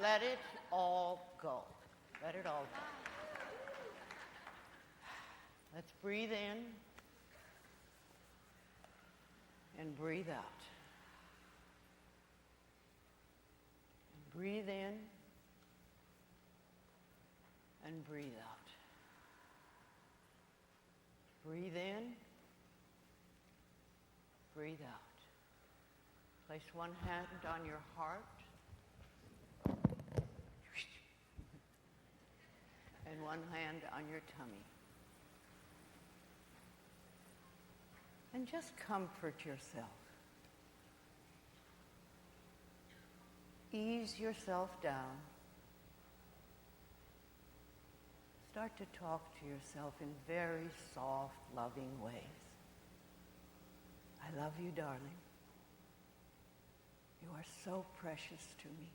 Let it all go. Let it all go. Let's breathe in and breathe out. And breathe in and breathe out. Breathe in, breathe out. Place one hand on your heart and one hand on your tummy. And just comfort yourself. Ease yourself down. Start to talk to yourself in very soft, loving ways. I love you, darling. You are so precious to me.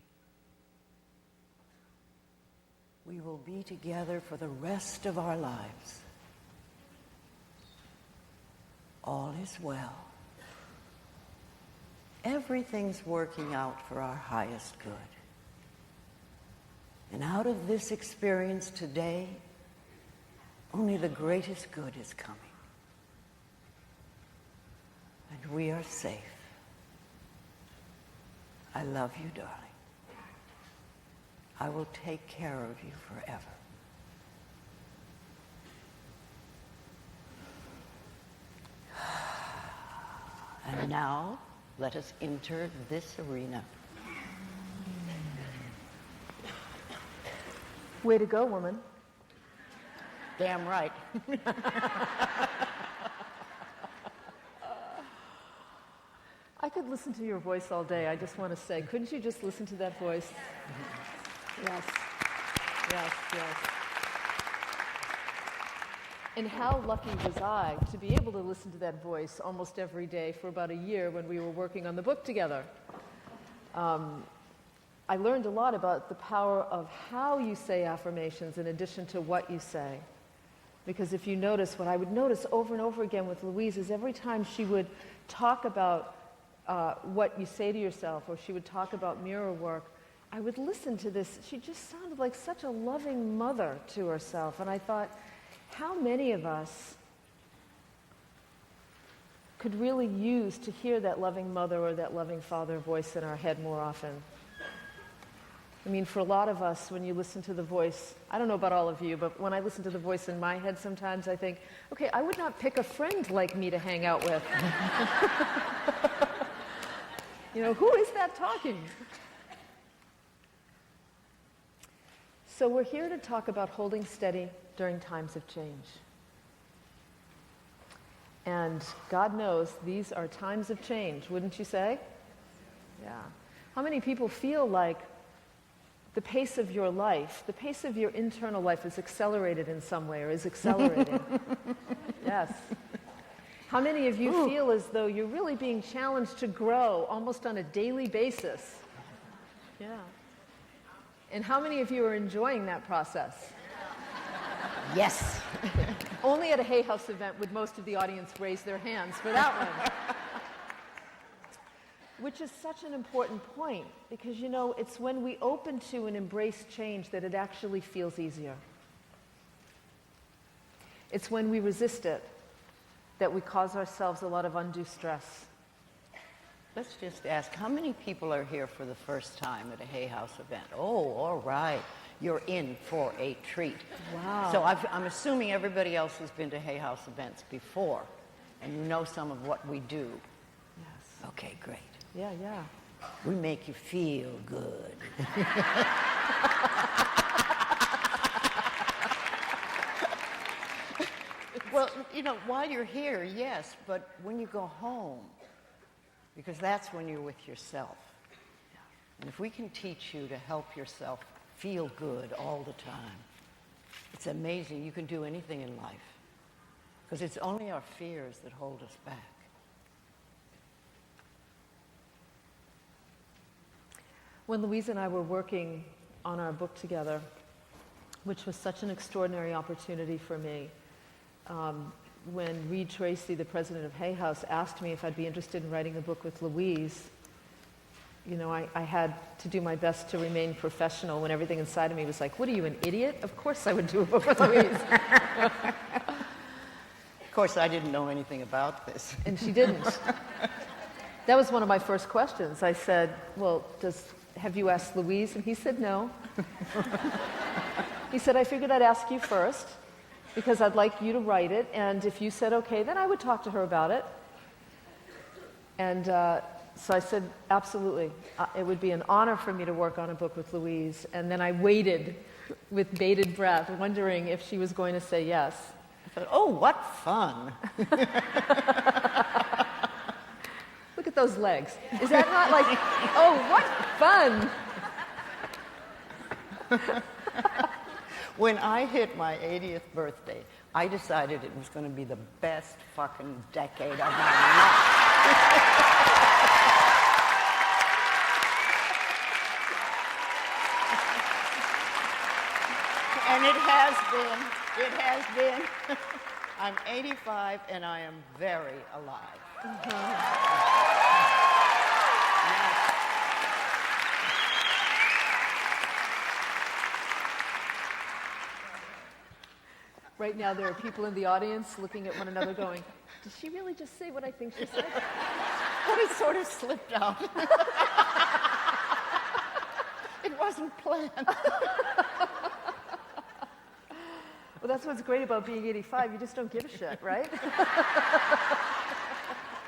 We will be together for the rest of our lives. All is well. Everything's working out for our highest good. And out of this experience today, only the greatest good is coming. And we are safe. I love you, darling. I will take care of you forever. And now, let us enter this arena. Way to go, woman. Damn right. I could listen to your voice all day. I just want to say, couldn't you just listen to that voice? Yes. Yes, yes. And how lucky was I to be able to listen to that voice almost every day for about a year when we were working on the book together. I learned a lot about the power of how you say affirmations in addition to what you say. Because if you notice, what I would notice over and over again with Louise is every time she would talk about what you say to yourself, or she would talk about mirror work, I would listen to this. She just sounded like such a loving mother to herself. And I thought, how many of us could really use to hear that loving mother or that loving father voice in our head more often? I mean, for a lot of us, when you listen to the voice, I don't know about all of you, but when I listen to the voice in my head sometimes, I think, okay, I would not pick a friend like me to hang out with. You know, who is that talking? So we're here to talk about holding steady during times of change. And God knows these are times of change, wouldn't you say? Yeah. How many people feel like the pace of your life, the pace of your internal life is accelerated in some way or is accelerating? Yes. How many of you feel as though you're really being challenged to grow almost on a daily basis? Yeah. And how many of you are enjoying that process? Yes. Only at a Hay House event would most of the audience raise their hands for that one. Which is such an important point, because, you know, it's when we open to and embrace change that it actually feels easier. It's when we resist it that we cause ourselves a lot of undue stress. Let's just ask, how many people are here for the first time at a Hay House event? Oh, all right. You're in for a treat. Wow. So I'm assuming everybody else has been to Hay House events before, and you know some of what we do. Yes. Okay, great. Yeah, yeah. We make you feel good. Well, you know, while you're here, yes, but when you go home, because that's when you're with yourself. And if we can teach you to help yourself feel good all the time, it's amazing. You can do anything in life, because it's only our fears that hold us back. When Louise and I were working on our book together, which was such an extraordinary opportunity for me, when Reed Tracy, the president of Hay House, asked me if I'd be interested in writing a book with Louise, I had to do my best to remain professional when everything inside of me was like, what are you, an idiot? Of course I would do a book with Louise. Of course, I didn't know anything about this. And she didn't. That was one of my first questions. I said, well, have you asked Louise? And he said no. He said, I figured I'd ask you first because I'd like you to write it, and if you said okay, then I would talk to her about it. And so I said, absolutely. It would be an honor for me to work on a book with Louise. And then I waited with bated breath, wondering if she was going to say yes. I thought, oh, what fun. Look at those legs. Is that not like, oh, what fun? When I hit my 80th birthday, I decided it was going to be the best fucking decade of my life. And it has been. I'm 85 and I am very alive. Right now there are people in the audience looking at one another going, did she really just say what I think she said? But it sort of slipped out. It wasn't planned. Well, that's what's great about being 85. You just don't give a shit, right?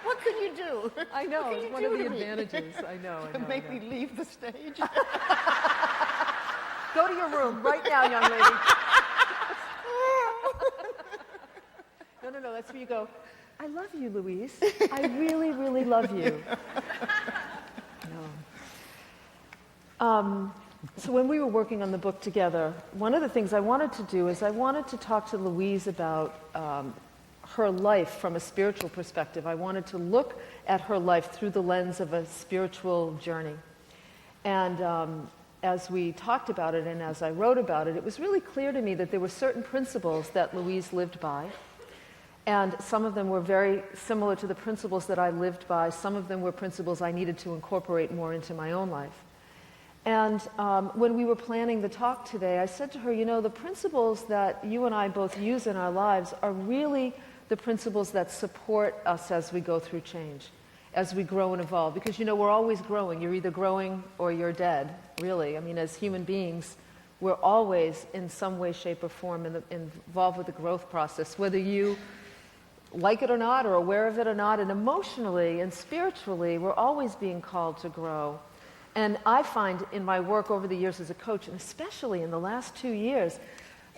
What can you do? I know. What can It's you one do of the to me? advantages. I know. Make me leave the stage. Go to your room right now, young lady. No. That's where you go, I love you, Louise. I really, really love you. No. So when we were working on the book together, one of the things I wanted to do is I wanted to talk to Louise about her life from a spiritual perspective. I wanted to look at her life through the lens of a spiritual journey. And as we talked about it and as I wrote about it, it was really clear to me that there were certain principles that Louise lived by. And some of them were very similar to the principles that I lived by. Some of them were principles I needed to incorporate more into my own life. And when we were planning the talk today, I said to her, the principles that you and I both use in our lives are really the principles that support us as we go through change, as we grow and evolve. Because, we're always growing. You're either growing or you're dead, really. I mean, as human beings, we're always in some way, shape, or form involved with the growth process, whether you like it or not, or aware of it or not. And emotionally and spiritually, we're always being called to grow. And I find in my work over the years as a coach, and especially in the last 2 years,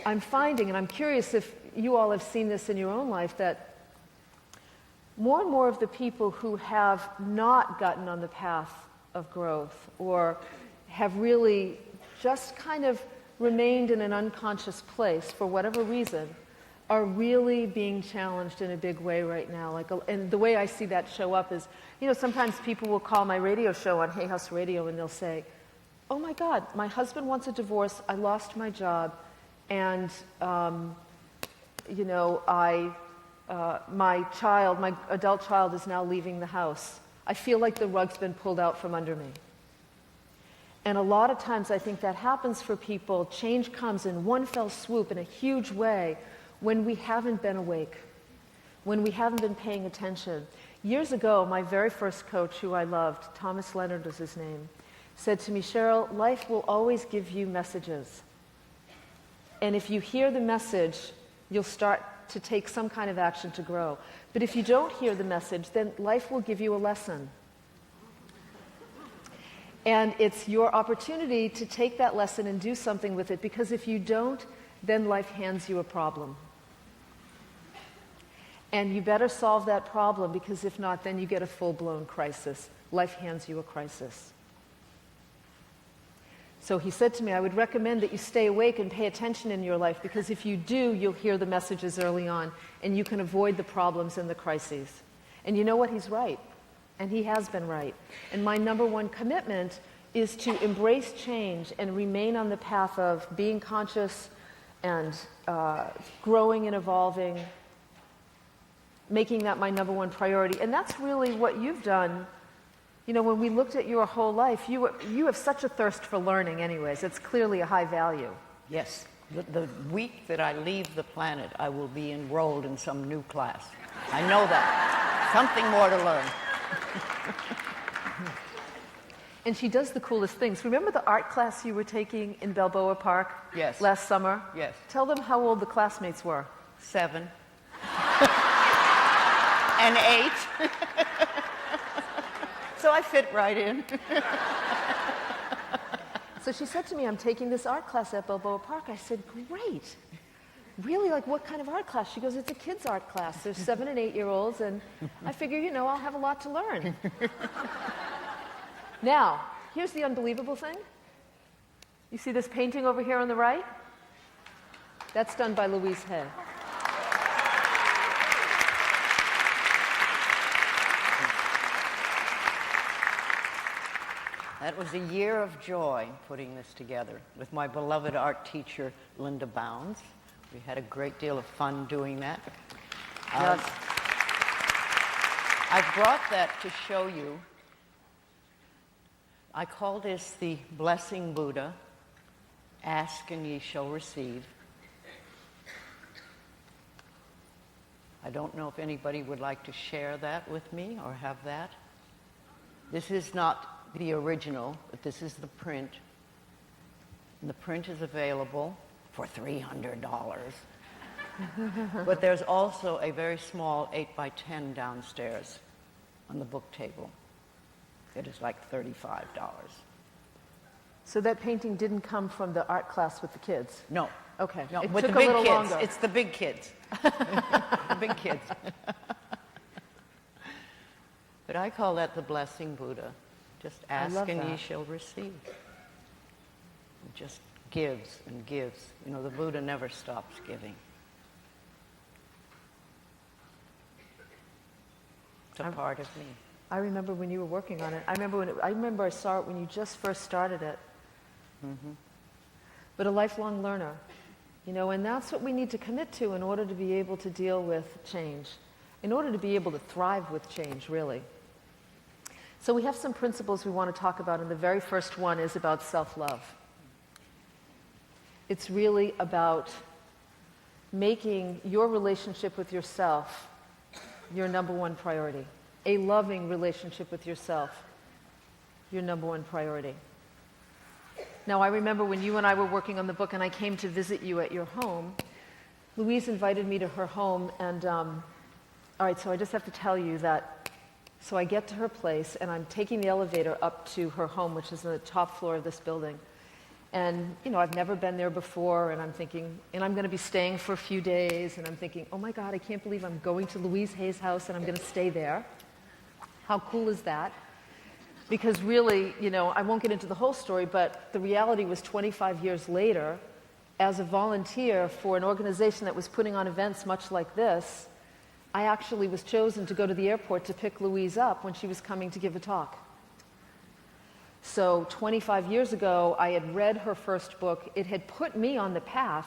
I'm finding, and I'm curious if you all have seen this in your own life, that more and more of the people who have not gotten on the path of growth or have really just kind of remained in an unconscious place for whatever reason are really being challenged in a big way right now. And the way I see that show up is, sometimes people will call my radio show on Hay House Radio and they'll say, oh my God, my husband wants a divorce, I lost my job, and my adult child is now leaving the house. I feel like the rug's been pulled out from under me. And a lot of times I think that happens for people. Change comes in one fell swoop in a huge way when we haven't been awake, when we haven't been paying attention. Years ago, my very first coach, who I loved, Thomas Leonard was his name, said to me, Cheryl, life will always give you messages. And if you hear the message, you'll start to take some kind of action to grow. But if you don't hear the message, then life will give you a lesson. And it's your opportunity to take that lesson and do something with it, because if you don't, then life hands you a problem. And you better solve that problem, because if not, then you get a full-blown crisis. Life hands you a crisis. So he said to me, I would recommend that you stay awake and pay attention in your life, because if you do, you'll hear the messages early on, and you can avoid the problems and the crises. And you know what? He's right. And he has been right. And my number one commitment is to embrace change and remain on the path of being conscious and growing and evolving, making that my number one priority. And that's really what you've done You know, when we looked at your whole life, you have such a thirst for learning anyways. It's clearly a high value. Yes. The week that I leave the planet, I will be enrolled in some new class. I know that. Something more to learn. And she does the coolest things. Remember the art class you were taking in Balboa Park? Yes. Last summer? Yes. Tell them how old the classmates were. 7. And 8. So I fit right in. So she said to me, I'm taking this art class at Balboa Park. I said, great. Really? Like, what kind of art class? She goes, it's a kids' art class. There's 7 and 8-year-olds, and I figure, you know, I'll have a lot to learn. Now, here's the unbelievable thing. You see this painting over here on the right? That's done by Louise Hay. That was a year of joy putting this together with my beloved art teacher, Linda Bounds. We had a great deal of fun doing that. Yes. I brought that to show you. I call this the Blessing Buddha. Ask and ye shall receive. I don't know if anybody would like to share that with me or have that. This is not the original, but this is the print. And the print is available for $300. But there's also a very small 8x10 downstairs on the book table. It is like $35. So that painting didn't come from the art class with the kids? No. Okay. No, It with took the a big little kids. longer. It's the big kids. The big kids. But I call that the Blessing Buddha. Just ask and ye shall receive. It just gives and gives. You know, the Buddha never stops giving. It's a part of me. I remember when you were working on it. I remember I saw it when you just first started it. Mm-hmm. But a lifelong learner, you know, and that's what we need to commit to in order to be able to deal with change, in order to be able to thrive with change, really. So we have some principles we want to talk about, and the very first one is about self-love. It's really about making your relationship with yourself your number one priority. A loving relationship with yourself, your number one priority. Now, I remember when you and I were working on the book and I came to visit you at your home, Louise invited me to her home, and all right, so I just have to tell you that, so I get to her place and I'm taking the elevator up to her home, which is on the top floor of this building. And, you know, I've never been there before, and I'm thinking, and I'm going to be staying for a few days, and I'm thinking, oh my God, I can't believe I'm going to Louise Hay's house and I'm going to stay there. How cool is that? Because really, you know, I won't get into the whole story, but the reality was 25 years later, as a volunteer for an organization that was putting on events much like this, I actually was chosen to go to the airport to pick Louise up when she was coming to give a talk. So 25 years ago, I had read her first book. It had put me on the path,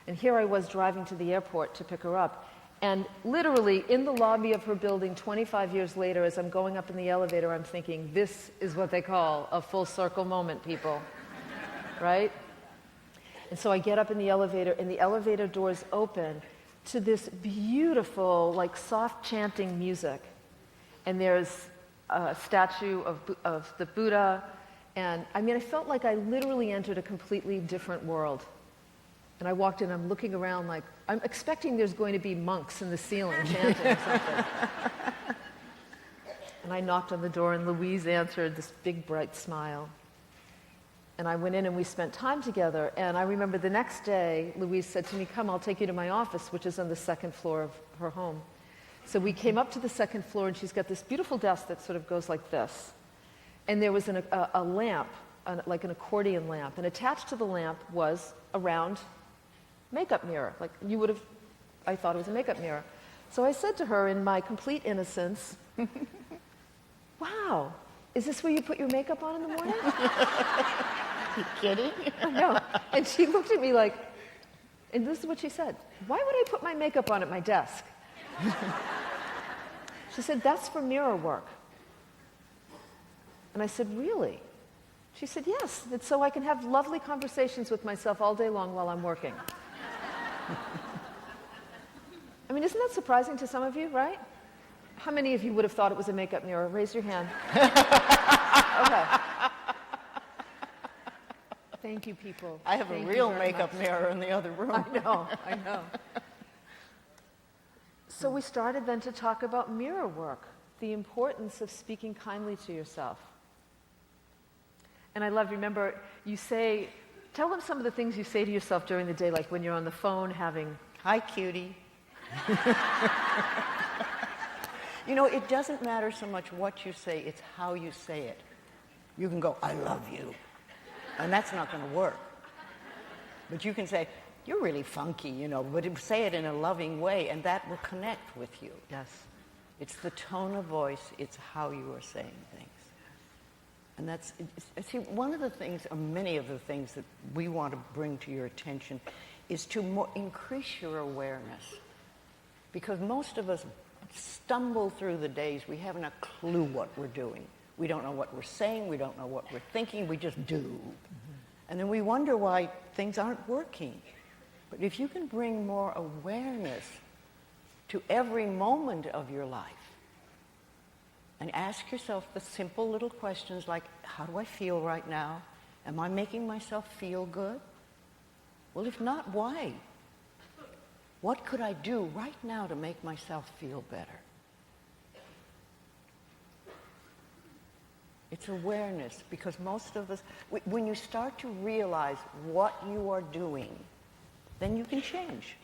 and here I was driving to the airport to pick her up. And literally, in the lobby of her building, 25 years later, as I'm going up in the elevator, I'm thinking, this is what they call a full circle moment, people. Right? And so I get up in the elevator, and the elevator doors open to this beautiful, like, soft chanting music. And there's a statue of the Buddha. And I mean, I felt like I literally entered a completely different world. And I walked in, I'm looking around like, I'm expecting there's going to be monks in the ceiling chanting or something. And I knocked on the door, and Louise answered, this big, bright smile. And I went in, and we spent time together. And I remember the next day, Louise said to me, come, I'll take you to my office, which is on the second floor of her home. So we came up to the second floor, and she's got this beautiful desk that sort of goes like this. And there was a lamp, like an accordion lamp. And attached to the lamp was a round makeup mirror. Like you would have, I thought it was a makeup mirror. So I said to her in my complete innocence, wow, is this where you put your makeup on in the morning? You kidding? No. And she looked at me like, and this is what she said, why would I put my makeup on at my desk? She said, that's for mirror work. And I said, really? She said, yes, it's so I can have lovely conversations with myself all day long while I'm working. I mean, isn't that surprising to some of you, right? How many of you would have thought it was a makeup mirror? Raise your hand. Okay. Thank you, people. I have Thank a you real very makeup much. mirror in the other room. I know. So we started then to talk about mirror work, the importance of speaking kindly to yourself. And I love, remember, you say, tell them some of the things you say to yourself during the day, like when you're on the phone having... Hi, cutie. You know, it doesn't matter so much what you say, it's how you say it. You can go, I love you. And that's not going to work. But you can say, you're really funky, you know, but say it in a loving way, and that will connect with you. Yes. It's the tone of voice, it's how you are saying things. And that's, see, one of the things, or many of the things that we want to bring to your attention is to increase your awareness. Because most of us stumble through the days, we haven't a clue what we're doing. We don't know what we're saying, we don't know what we're thinking, we just do. Mm-hmm. And then we wonder why things aren't working. But if you can bring more awareness to every moment of your life, and ask yourself the simple little questions like, how do I feel right now? Am I making myself feel good? Well, if not, why? What could I do right now to make myself feel better? It's awareness, because most of us, when you start to realize what you are doing, then you can change.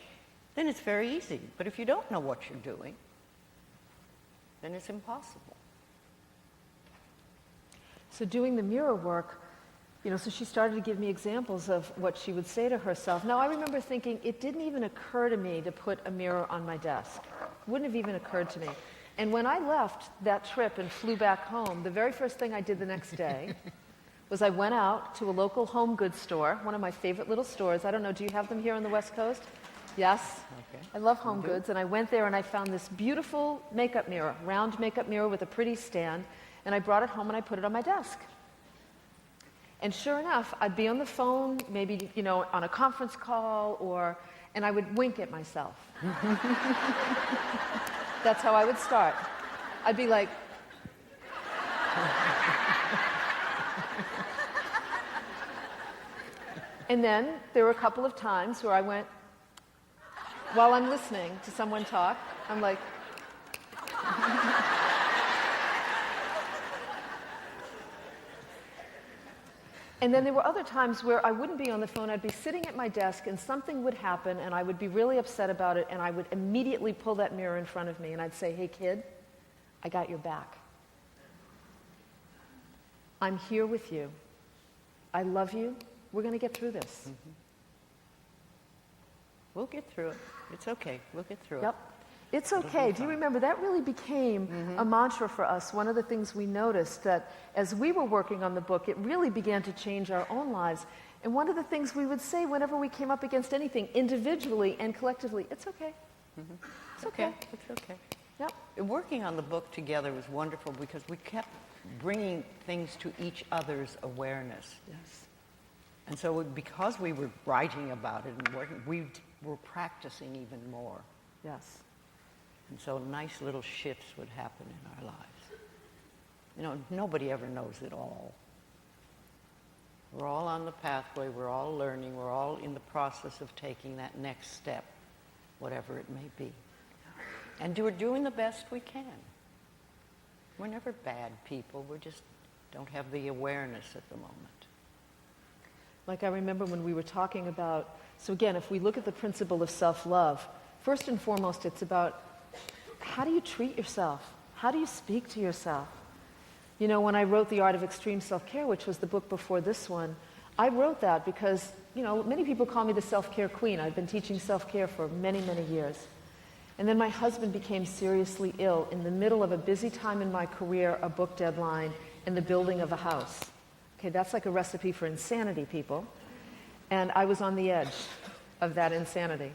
Then it's very easy. But if you don't know what you're doing, then it's impossible. So doing the mirror work, you know, so she started to give me examples of what she would say to herself. Now, I remember thinking, it didn't even occur to me to put a mirror on my desk. It wouldn't have even occurred to me. And when I left that trip and flew back home, the very first thing I did the next day was I went out to a local home goods store, one of my favorite little stores. I don't know, do you have them here on the West Coast? Yes. Okay. I love home goods. And I went there and I found this beautiful makeup mirror, round makeup mirror with a pretty stand. And I brought it home and I put it on my desk. And sure enough, I'd be on the phone, maybe, you know, on a conference call, and I would wink at myself. That's how I would start. I'd be like, and then there were a couple of times where I went, while I'm listening to someone talk, I'm like, and then there were other times where I wouldn't be on the phone, I'd be sitting at my desk and something would happen and I would be really upset about it and I would immediately pull that mirror in front of me and I'd say, hey kid, I got your back. I'm here with you. I love you. We're going to get through this. Mm-hmm. We'll get through it. It's okay. We'll get through Yep. It's okay. Do you remember that really became a mantra for us? One of the things we noticed that as we were working on the book, it really began to change our own lives. And one of the things we would say whenever we came up against anything, individually and collectively, it's okay. Mm-hmm. It's okay. It's okay. Yep. Working on the book together was wonderful because we kept bringing things to each other's awareness. Yes. And so because we were writing about it and working, we were practicing even more. Yes. And so nice little shifts would happen in our lives. You know, nobody ever knows it all. We're all on the pathway, we're all learning, we're all in the process of taking that next step, whatever it may be. And we're doing the best we can. We're never bad people, we just don't have the awareness at the moment. Like I remember when we were talking about, so again, if we look at the principle of self-love, first and foremost, it's about how do you treat yourself? How do you speak to yourself? You know, when I wrote The Art of Extreme Self-Care, which was the book before this one, I wrote that because, you know, many people call me the self-care queen. I've been teaching self-care for many, many years. And then my husband became seriously ill in the middle of a busy time in my career, a book deadline, and the building of a house. Okay, that's like a recipe for insanity, people. And I was on the edge of that insanity.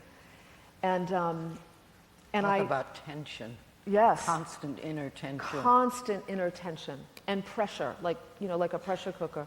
And Talk about tension. Yes. Constant inner tension. Constant inner tension and pressure, like, like a pressure cooker.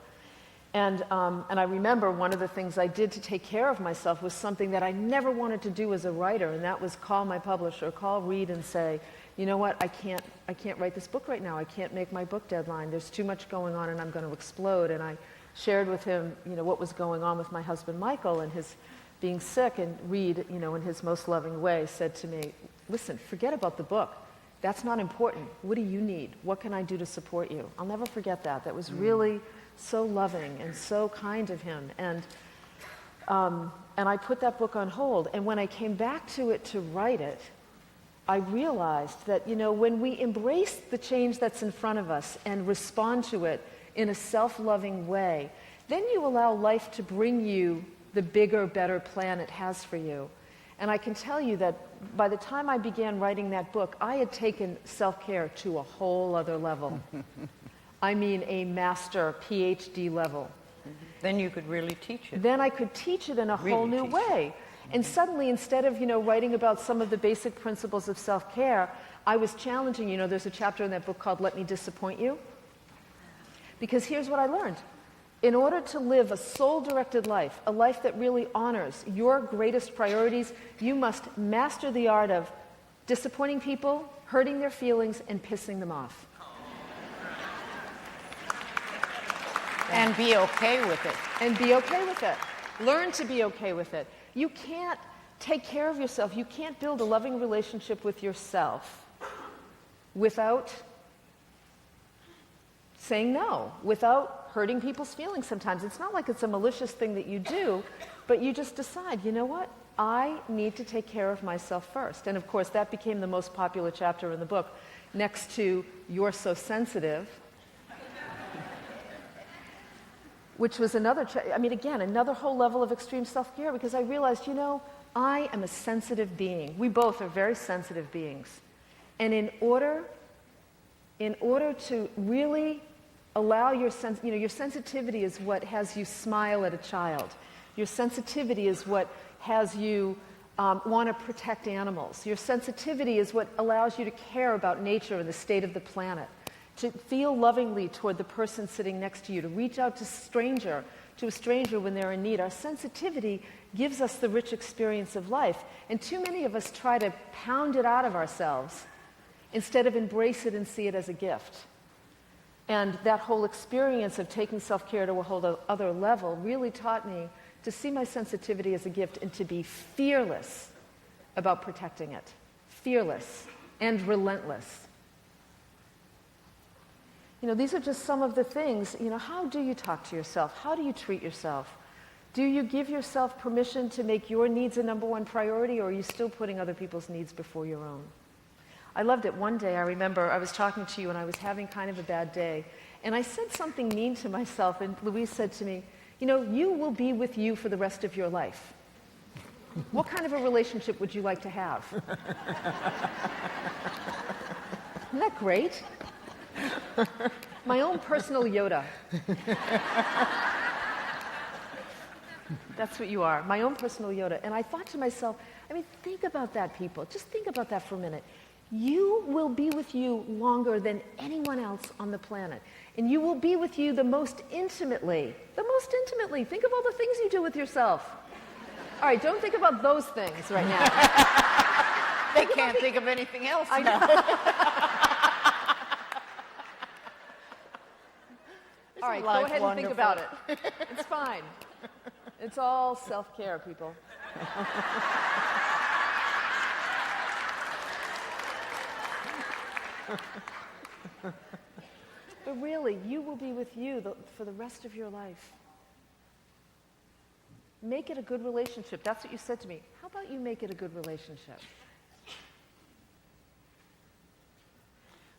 And I remember one of the things I did to take care of myself was something that I never wanted to do as a writer, and that was call my publisher, call Reed and say, you know what, I can't write this book right now. I can't make my book deadline. There's too much going on and I'm going to explode. And I shared with him, what was going on with my husband Michael and his being sick, and Reed, in his most loving way, said to me, listen, forget about the book. That's not important. What do you need? What can I do to support you? I'll never forget that. That was really so loving and so kind of him. And I put that book on hold. And when I came back to it to write it, I realized that, when we embrace the change that's in front of us and respond to it in a self-loving way, then you allow life to bring you the bigger, better plan it has for you. And I can tell you that by the time I began writing that book, I had taken self-care to a whole other level. I mean a master PhD level. Then you could really teach it. Then I could teach it in a whole new way. And suddenly, instead of, writing about some of the basic principles of self-care, I was challenging, there's a chapter in that book called Let Me Disappoint You. Because here's what I learned. In order to live a soul-directed life, a life that really honors your greatest priorities, you must master the art of disappointing people, hurting their feelings, and pissing them off. And be okay with it. And be okay with it. Learn to be okay with it. You can't take care of yourself. You can't build a loving relationship with yourself without saying no, without hurting people's feelings sometimes. It's not like it's a malicious thing that you do, but you just decide, you know what? I need to take care of myself first. And of course, that became the most popular chapter in the book, next to You're So Sensitive, which was another, another whole level of extreme self-care, because I realized, I am a sensitive being. We both are very sensitive beings. And in order to really allow your sensitivity is what has you smile at a child. Your sensitivity is what has you want to protect animals. Your sensitivity is what allows you to care about nature and the state of the planet, to feel lovingly toward the person sitting next to you, to reach out to a stranger when they're in need. Our sensitivity gives us the rich experience of life. And too many of us try to pound it out of ourselves instead of embrace it and see it as a gift. And that whole experience of taking self-care to a whole other level really taught me to see my sensitivity as a gift and to be fearless about protecting it. Fearless and relentless. These are just some of the things. How do you talk to yourself? How do you treat yourself? Do you give yourself permission to make your needs a number one priority, or are you still putting other people's needs before your own? I loved it. One day, I remember I was talking to you and I was having kind of a bad day. And I said something mean to myself, and Louise said to me, you will be with you for the rest of your life. What kind of a relationship would you like to have? Isn't that great? My own personal Yoda. That's what you are, my own personal Yoda. And I thought to myself, think about that, people. Just think about that for a minute. You will be with you longer than anyone else on the planet. And you will be with you the most intimately. The most intimately. Think of all the things you do with yourself. All right, don't think about those things right now. They can't think of anything else I now. All right, go ahead and think about it. It's fine. It's all self-care, people. But really, you will be with you for the rest of your life. Make it a good relationship. That's what you said to me. How about you make it a good relationship?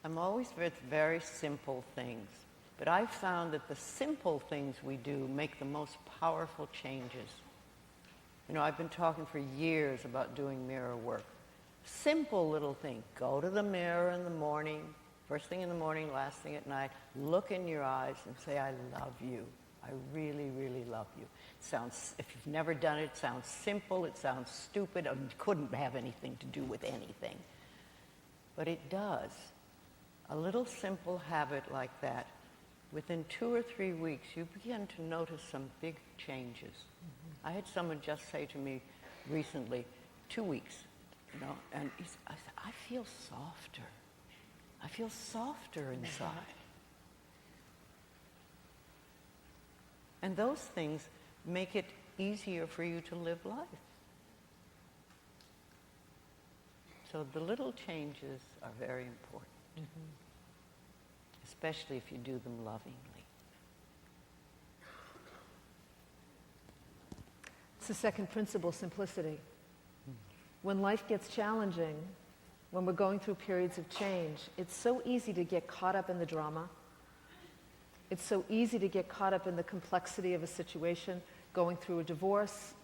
I'm always with very simple things. But I've found that the simple things we do make the most powerful changes. I've been talking for years about doing mirror work. Simple little thing. Go to the mirror in the morning, first thing in the morning, last thing at night. Look in your eyes and say, I love you. I really, really love you. It sounds, if you've never done it, it sounds simple, it sounds stupid, it couldn't have anything to do with anything. but it does. A little simple habit like that, within 2 or 3 weeks, you begin to notice some big changes. I had someone just say to me recently, 2 weeks, and I said, I feel softer. I feel softer inside. And those things make it easier for you to live life. So the little changes are very important, especially if you do them lovingly. It's the second principle, simplicity. When life gets challenging, when we're going through periods of change, it's so easy to get caught up in the drama. It's so easy to get caught up in the complexity of a situation, going through a divorce.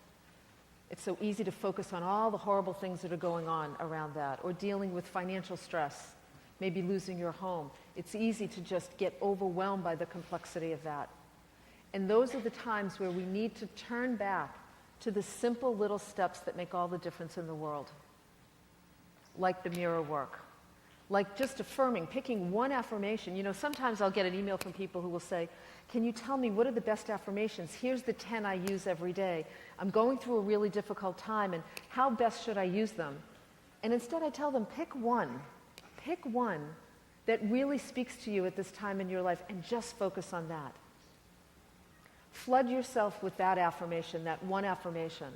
It's so easy to focus on all the horrible things that are going on around that, or dealing with financial stress, maybe losing your home. It's easy to just get overwhelmed by the complexity of that. And those are the times where we need to turn back to the simple little steps that make all the difference in the world. Like the mirror work. Like just affirming, picking one affirmation. Sometimes I'll get an email from people who will say, can you tell me what are the best affirmations? Here's the 10 I use every day. I'm going through a really difficult time, and how best should I use them? And instead I tell them, pick one that really speaks to you at this time in your life, and just focus on that. Flood yourself with that affirmation, that one affirmation.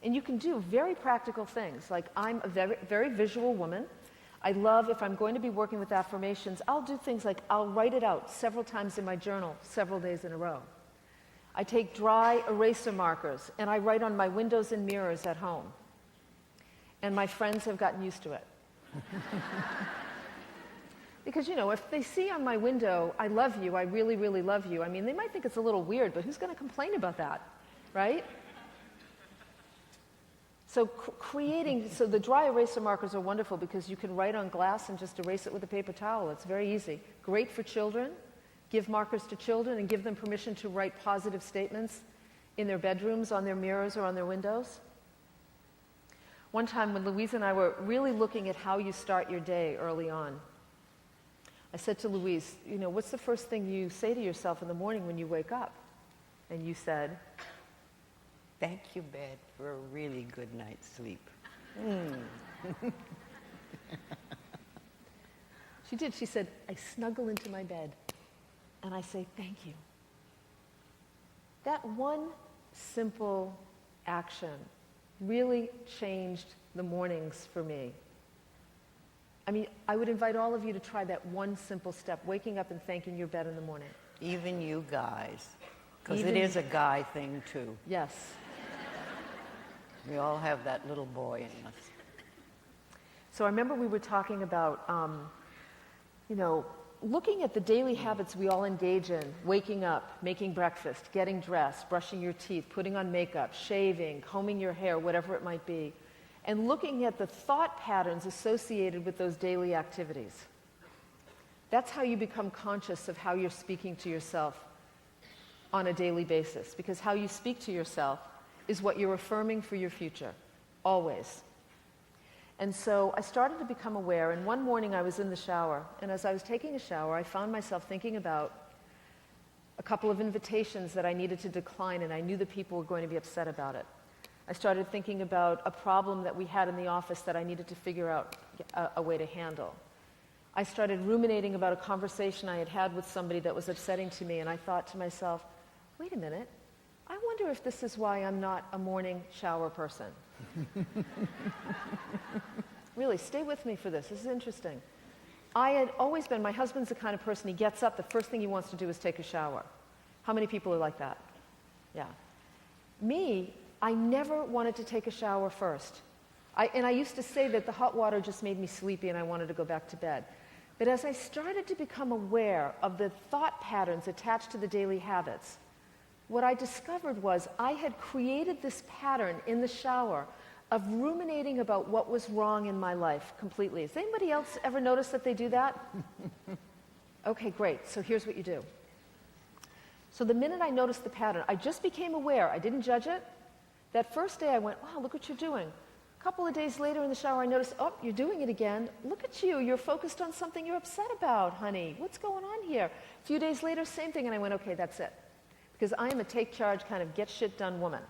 And you can do very practical things, like I'm a very, very visual woman. I love, if I'm going to be working with affirmations, I'll do things like I'll write it out several times in my journal, several days in a row. I take dry eraser markers and I write on my windows and mirrors at home. And my friends have gotten used to it. Because, if they see on my window, I love you, I really, really love you, they might think it's a little weird, but who's going to complain about that, right? So so the dry eraser markers are wonderful because you can write on glass and just erase it with a paper towel. It's very easy. Great for children. Give markers to children and give them permission to write positive statements in their bedrooms, on their mirrors, or on their windows. One time when Louise and I were really looking at how you start your day early on, I said to Louise, what's the first thing you say to yourself in the morning when you wake up? And you said, thank you, bed, for a really good night's sleep. She did. She said, I snuggle into my bed and I say, thank you. That one simple action really changed the mornings for me. I would invite all of you to try that one simple step, waking up and thanking your bed in the morning. Even you guys, because it is a guy thing too. Yes. We all have that little boy in us. So I remember we were talking about, looking at the daily habits we all engage in, waking up, making breakfast, getting dressed, brushing your teeth, putting on makeup, shaving, combing your hair, whatever it might be, and looking at the thought patterns associated with those daily activities. That's how you become conscious of how you're speaking to yourself on a daily basis, because how you speak to yourself is what you're affirming for your future, always. And so I started to become aware, and one morning I was in the shower, and as I was taking a shower, I found myself thinking about a couple of invitations that I needed to decline, and I knew the people were going to be upset about it. I started thinking about a problem that we had in the office that I needed to figure out a way to handle. I started ruminating about a conversation I had had with somebody that was upsetting to me, and I thought to myself, wait a minute, I wonder if this is why I'm not a morning shower person. Really, stay with me for this. This is interesting. I had always been, my husband's the kind of person, he gets up, the first thing he wants to do is take a shower. How many people are like that? Yeah. Me, I never wanted to take a shower first. I used to say that the hot water just made me sleepy and I wanted to go back to bed. But as I started to become aware of the thought patterns attached to the daily habits, what I discovered was I had created this pattern in the shower of ruminating about what was wrong in my life completely. Has anybody else ever noticed that they do that? Okay, great. So here's what you do. So the minute I noticed the pattern, I just became aware. I didn't judge it. That first day I went, wow, look what you're doing. A couple of days later in the shower, I noticed, oh, you're doing it again. Look at you. You're focused on something you're upset about, honey. What's going on here? A few days later, same thing. And I went, okay, that's it. Because I am a take charge kind of get shit done woman.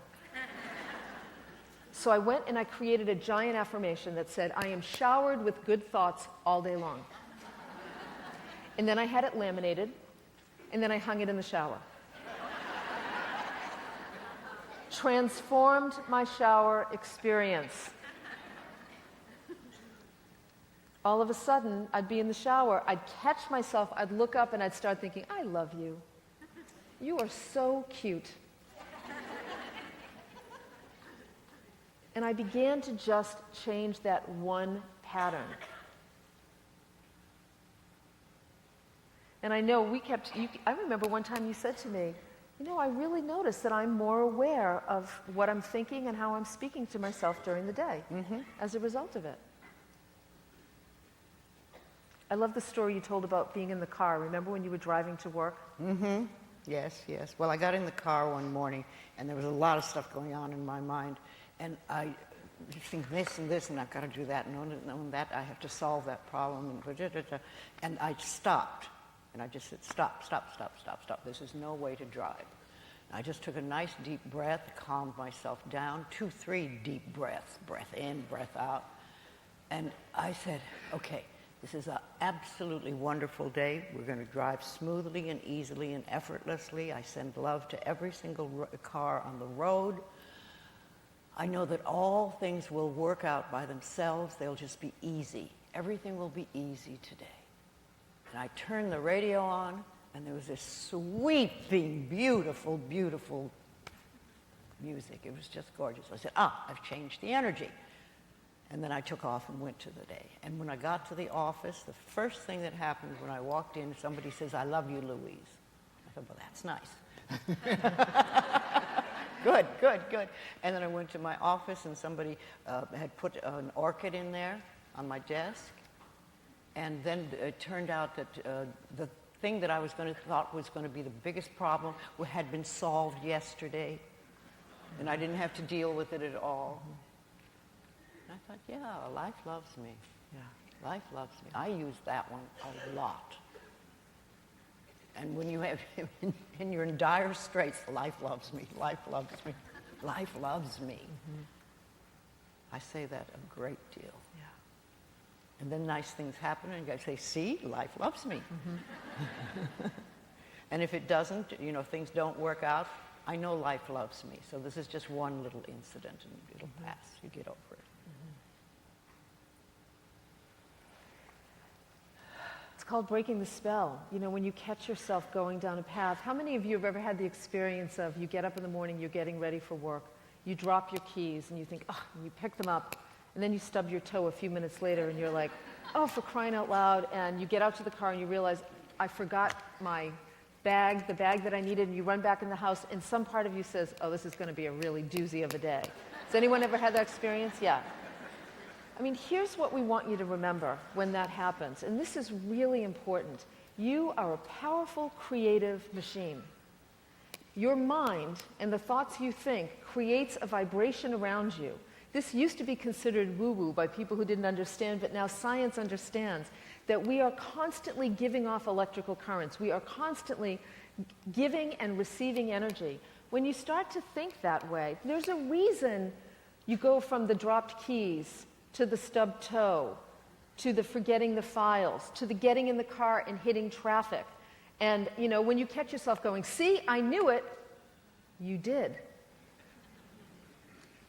So I went and I created a giant affirmation that said, I am showered with good thoughts all day long. And then I had it laminated, and then I hung it in the shower. Transformed my shower experience. All of a sudden, I'd be in the shower, I'd catch myself, I'd look up and I'd start thinking, I love you. You are so cute. And I began to just change that one pattern. And I know I remember one time you said to me, I really noticed that I'm more aware of what I'm thinking and how I'm speaking to myself during the day as a result of it. I love the story you told about being in the car. Remember when you were driving to work? Mm-hmm. Yes, yes. Well, I got in the car one morning, and there was a lot of stuff going on in my mind. And I think this and this, and I've got to do that, and that. I have to solve that problem. And I stopped. And I just said, stop. This is no way to drive. And I just took a nice deep breath, calmed myself down, 2, 3 deep breaths, breath in, breath out. And I said, okay, this is an absolutely wonderful day. We're going to drive smoothly and easily and effortlessly. I send love to every single car on the road. I know that all things will work out by themselves. They'll just be easy. Everything will be easy today. And I turned the radio on, and there was this sweeping, beautiful, beautiful music. It was just gorgeous. I said, I've changed the energy. And then I took off and went to the day. And when I got to the office, the first thing that happened when I walked in, somebody says, I love you, Louise. I thought, well, that's nice. Good. And then I went to my office, and somebody had put an orchid in there on my desk. And then it turned out that the thing that I thought was going to be the biggest problem had been solved yesterday. And I didn't have to deal with it at all. And I thought, yeah, life loves me. Yeah, life loves me. I use that one a lot. And when you have, and you're in dire straits, life loves me, life loves me, life loves me. Mm-hmm. I say that a great deal. Yeah. And then nice things happen, and you say, see, life loves me. Mm-hmm. And if it doesn't, things don't work out, I know life loves me. So this is just one little incident, and it'll pass. You get over it. It's called breaking the spell. When you catch yourself going down a path, how many of you have ever had the experience of you get up in the morning, you're getting ready for work, you drop your keys, and you think, and you pick them up, and then you stub your toe a few minutes later, and you're like, for crying out loud, and you get out to the car, and you realize, I forgot my bag, the bag that I needed, and you run back in the house, and some part of you says, this is going to be a really doozy of a day. Has anyone ever had that experience? Yeah. Here's what we want you to remember when that happens, and this is really important. You are a powerful, creative machine. Your mind and the thoughts you think creates a vibration around you. This used to be considered woo-woo by people who didn't understand, but now science understands that we are constantly giving off electrical currents. We are constantly giving and receiving energy. When you start to think that way, there's a reason you go from the dropped keys to the stubbed toe, to the forgetting the files, to the getting in the car and hitting traffic. And, when you catch yourself going, see, I knew it, you did.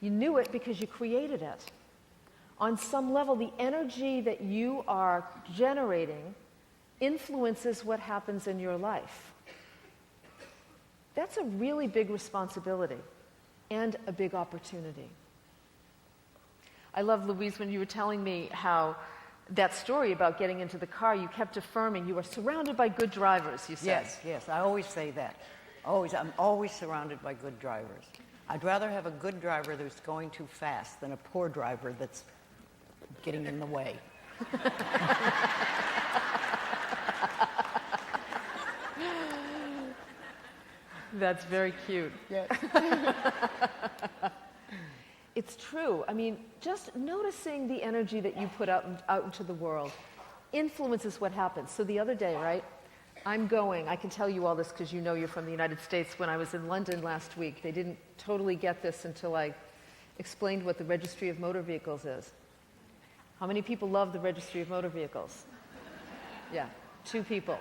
You knew it because you created it. On some level, the energy that you are generating influences what happens in your life. That's a really big responsibility and a big opportunity. I love, Louise, when you were telling me how that story about getting into the car, you kept affirming you are surrounded by good drivers, you said. Yes, I always say that. I'm always surrounded by good drivers. I'd rather have a good driver that's going too fast than a poor driver that's getting in the way. That's very cute. Yes. It's true. I mean, just noticing the energy that you put out into the world influences what happens. So the other day, right, I can tell you all this because you know you're from the United States. When I was in London last week, they didn't totally get this until I explained what the Registry of Motor Vehicles is. How many people love the Registry of Motor Vehicles? Yeah, 2 people.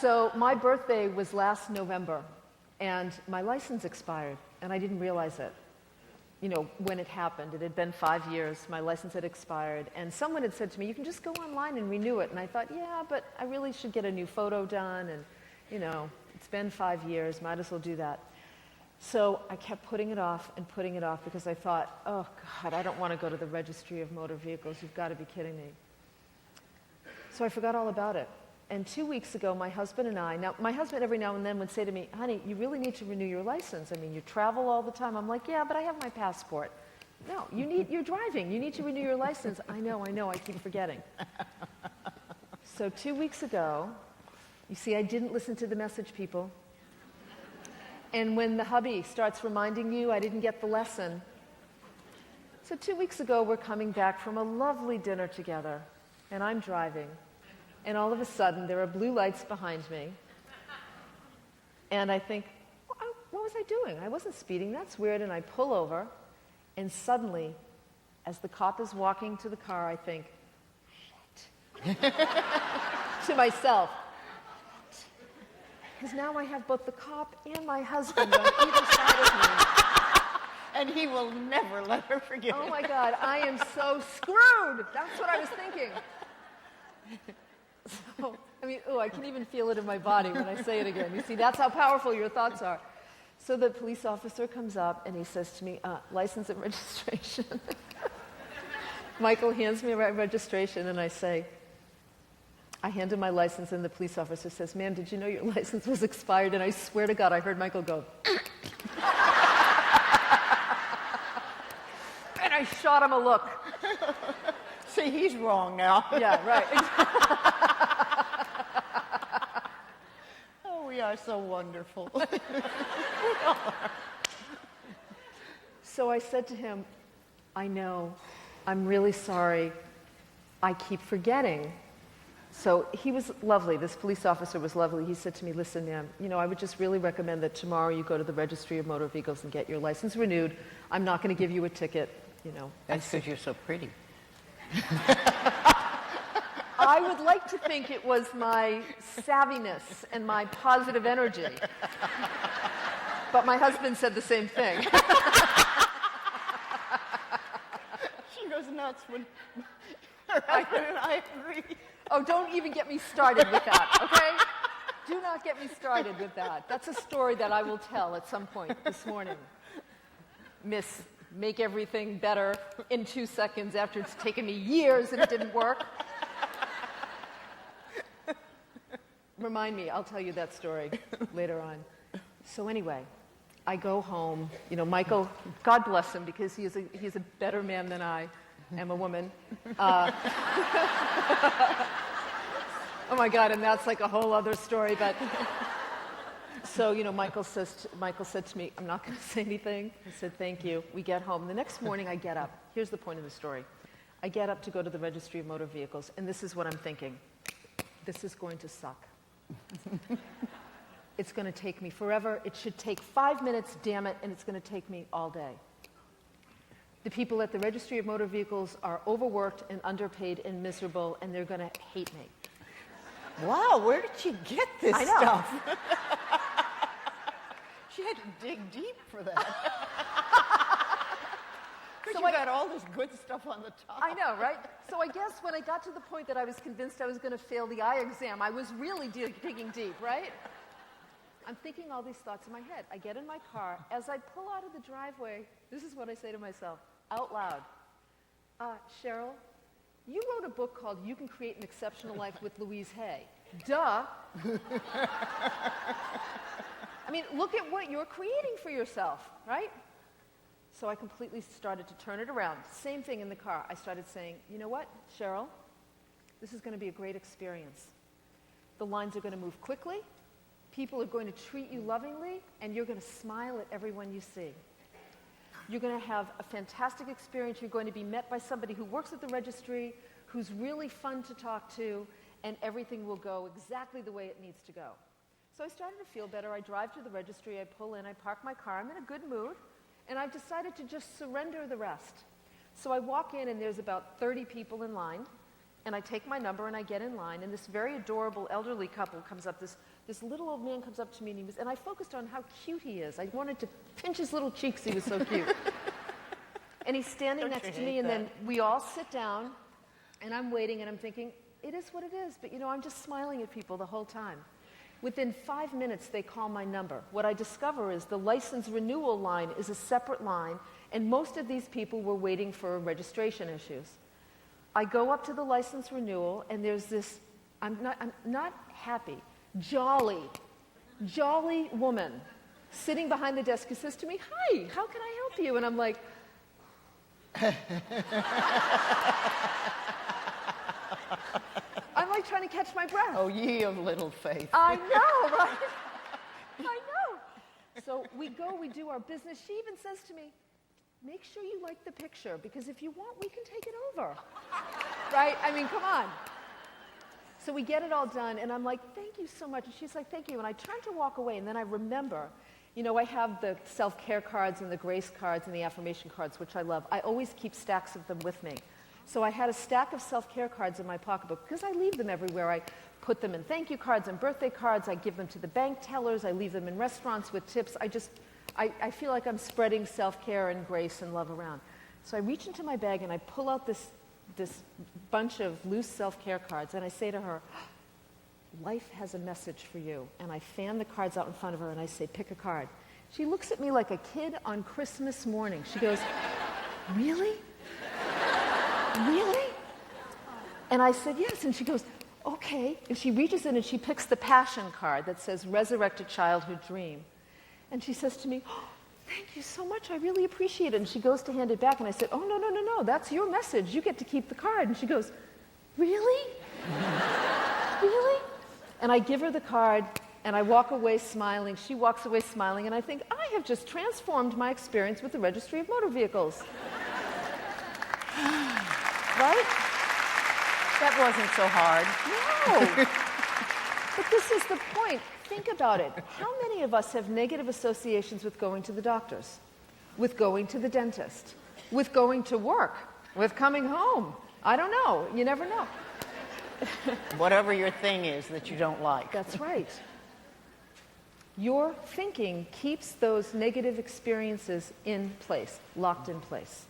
So my birthday was last November, and my license expired, and I didn't realize it. When it happened, it had been 5 years, my license had expired, and someone had said to me, you can just go online and renew it. And I thought, yeah, but I really should get a new photo done, and, it's been 5 years, might as well do that. So I kept putting it off because I thought, oh, God, I don't want to go to the Registry of Motor Vehicles. You've got to be kidding me. So I forgot all about it. And 2 weeks ago, my husband and I, now my husband every now and then would say to me, honey, you really need to renew your license. I mean, you travel all the time. I'm like, yeah, but I have my passport. No, you're driving. You need to renew your license. I know, I keep forgetting. So 2 weeks ago, you see, I didn't listen to the message, people. And when the hubby starts reminding you, I didn't get the lesson. So 2 weeks ago, we're coming back from a lovely dinner together, and I'm driving. And all of a sudden, there are blue lights behind me. And I think, what was I doing? I wasn't speeding. That's weird. And I pull over. And suddenly, as the cop is walking to the car, I think, shit. To myself. Because now I have both the cop and my husband on either side of me. And he will never let her forget Oh it. my God, I am so screwed. That's what I was thinking. So, I can even feel it in my body when I say it again. You see, that's how powerful your thoughts are. So the police officer comes up and he says to me, license and registration. Michael hands me a registration and I hand him my license and the police officer says, ma'am, did you know your license was expired? And I swear to God, I heard Michael go. And I shot him a look. See, he's wrong now. Yeah, right. Oh, we are so wonderful. So I said to him, I know, I'm really sorry. I keep forgetting. So he was lovely. This police officer was lovely. He said to me, listen, ma'am, I would just really recommend that tomorrow you go to the Registry of Motor Vehicles and get your license renewed. I'm not going to give you a ticket, That's because you're so pretty. I would like to think it was my savviness and my positive energy. But my husband said the same thing. She goes nuts when her husband and I agree. Oh, don't even get me started with that, okay? Do not get me started with that. That's a story that I will tell at some point this morning. Miss, make everything better in 2 seconds after it's taken me years and it didn't work. Remind me, I'll tell you that story later on. So anyway, I go home. Michael, God bless him, because he's a better man than I am a woman. Oh my God, and that's like a whole other story. But so, Michael said to me, I'm not going to say anything. I said, thank you. We get home. The next morning I get up. Here's the point of the story. I get up to go to the Registry of Motor Vehicles, and this is what I'm thinking. This is going to suck. It's going to take me forever. It should take 5 minutes, damn it, and it's going to take me all day. The people at the Registry of Motor Vehicles are overworked and underpaid and miserable, and they're going to hate me. Wow, where did she get this I know. stuff? She had to dig deep for that. Because you got all this good stuff on the top. I know, right? So I guess when I got to the point that I was convinced I was going to fail the eye exam, I was really digging deep, right? I'm thinking all these thoughts in my head. I get in my car. As I pull out of the driveway, this is what I say to myself, out loud. Cheryl, you wrote a book called You Can Create an Exceptional Life with Louise Hay. Duh. I mean, look at what you're creating for yourself, right? So I completely started to turn it around. Same thing in the car. I started saying, you know what, Cheryl? This is going to be a great experience. The lines are going to move quickly. People are going to treat you lovingly, and you're going to smile at everyone you see. You're going to have a fantastic experience. You're going to be met by somebody who works at the registry, who's really fun to talk to, and everything will go exactly the way it needs to go. So I started to feel better. I drive to the registry, I pull in, I park my car. I'm in a good mood, and I've decided to just surrender the rest. So I walk in, and there's about 30 people in line, and I take my number, and I get in line, and this very adorable elderly couple comes up, this little old man comes up to me, and I focused on how cute he is. I wanted to pinch his little cheeks, he was so cute. And he's standing next to me, and then we all sit down, and I'm waiting, and I'm thinking, it is what it is, but I'm just smiling at people the whole time. Within 5 minutes, they call my number. What I discover is the license renewal line is a separate line, and most of these people were waiting for registration issues. I go up to the license renewal, and there's this, I'm not happy, jolly woman sitting behind the desk who says to me, "Hi, how can I help you?" And I'm like, I'm like trying to catch my breath. Oh, ye of little faith. I know, right? I know. So we do our business. She even says to me, "Make sure you like the picture, because if you want, we can take it over." Right? I mean, come on. So we get it all done, and I'm like, "Thank you so much." And she's like, "Thank you." And I turn to walk away, and then I remember, I have the self-care cards and the grace cards and the affirmation cards, which I love. I always keep stacks of them with me. So I had a stack of self-care cards in my pocketbook because I leave them everywhere. I put them in thank you cards and birthday cards. I give them to the bank tellers. I leave them in restaurants with tips. I feel like I'm spreading self-care and grace and love around. So I reach into my bag and I pull out this bunch of loose self-care cards, and I say to her, "Life has a message for you." And I fan the cards out in front of her and I say, "Pick a card." She looks at me like a kid on Christmas morning. She goes, "Really? Really?" And I said, "Yes." And she goes, "Okay." And she reaches in and she picks the passion card that says resurrect a childhood dream. And she says to me, "Oh, thank you so much. I really appreciate it." And she goes to hand it back. And I said, "Oh, no. That's your message. You get to keep the card." And she goes, "Really? Really?" And I give her the card and I walk away smiling. She walks away smiling. And I think, I have just transformed my experience with the Registry of Motor Vehicles. Right? That wasn't so hard. No. But this is the point. Think about it. How many of us have negative associations with going to the doctors, with going to the dentist, with going to work, with coming home? I don't know. You never know. Whatever your thing is that you don't like. That's right. Your thinking keeps those negative experiences in place, locked in place.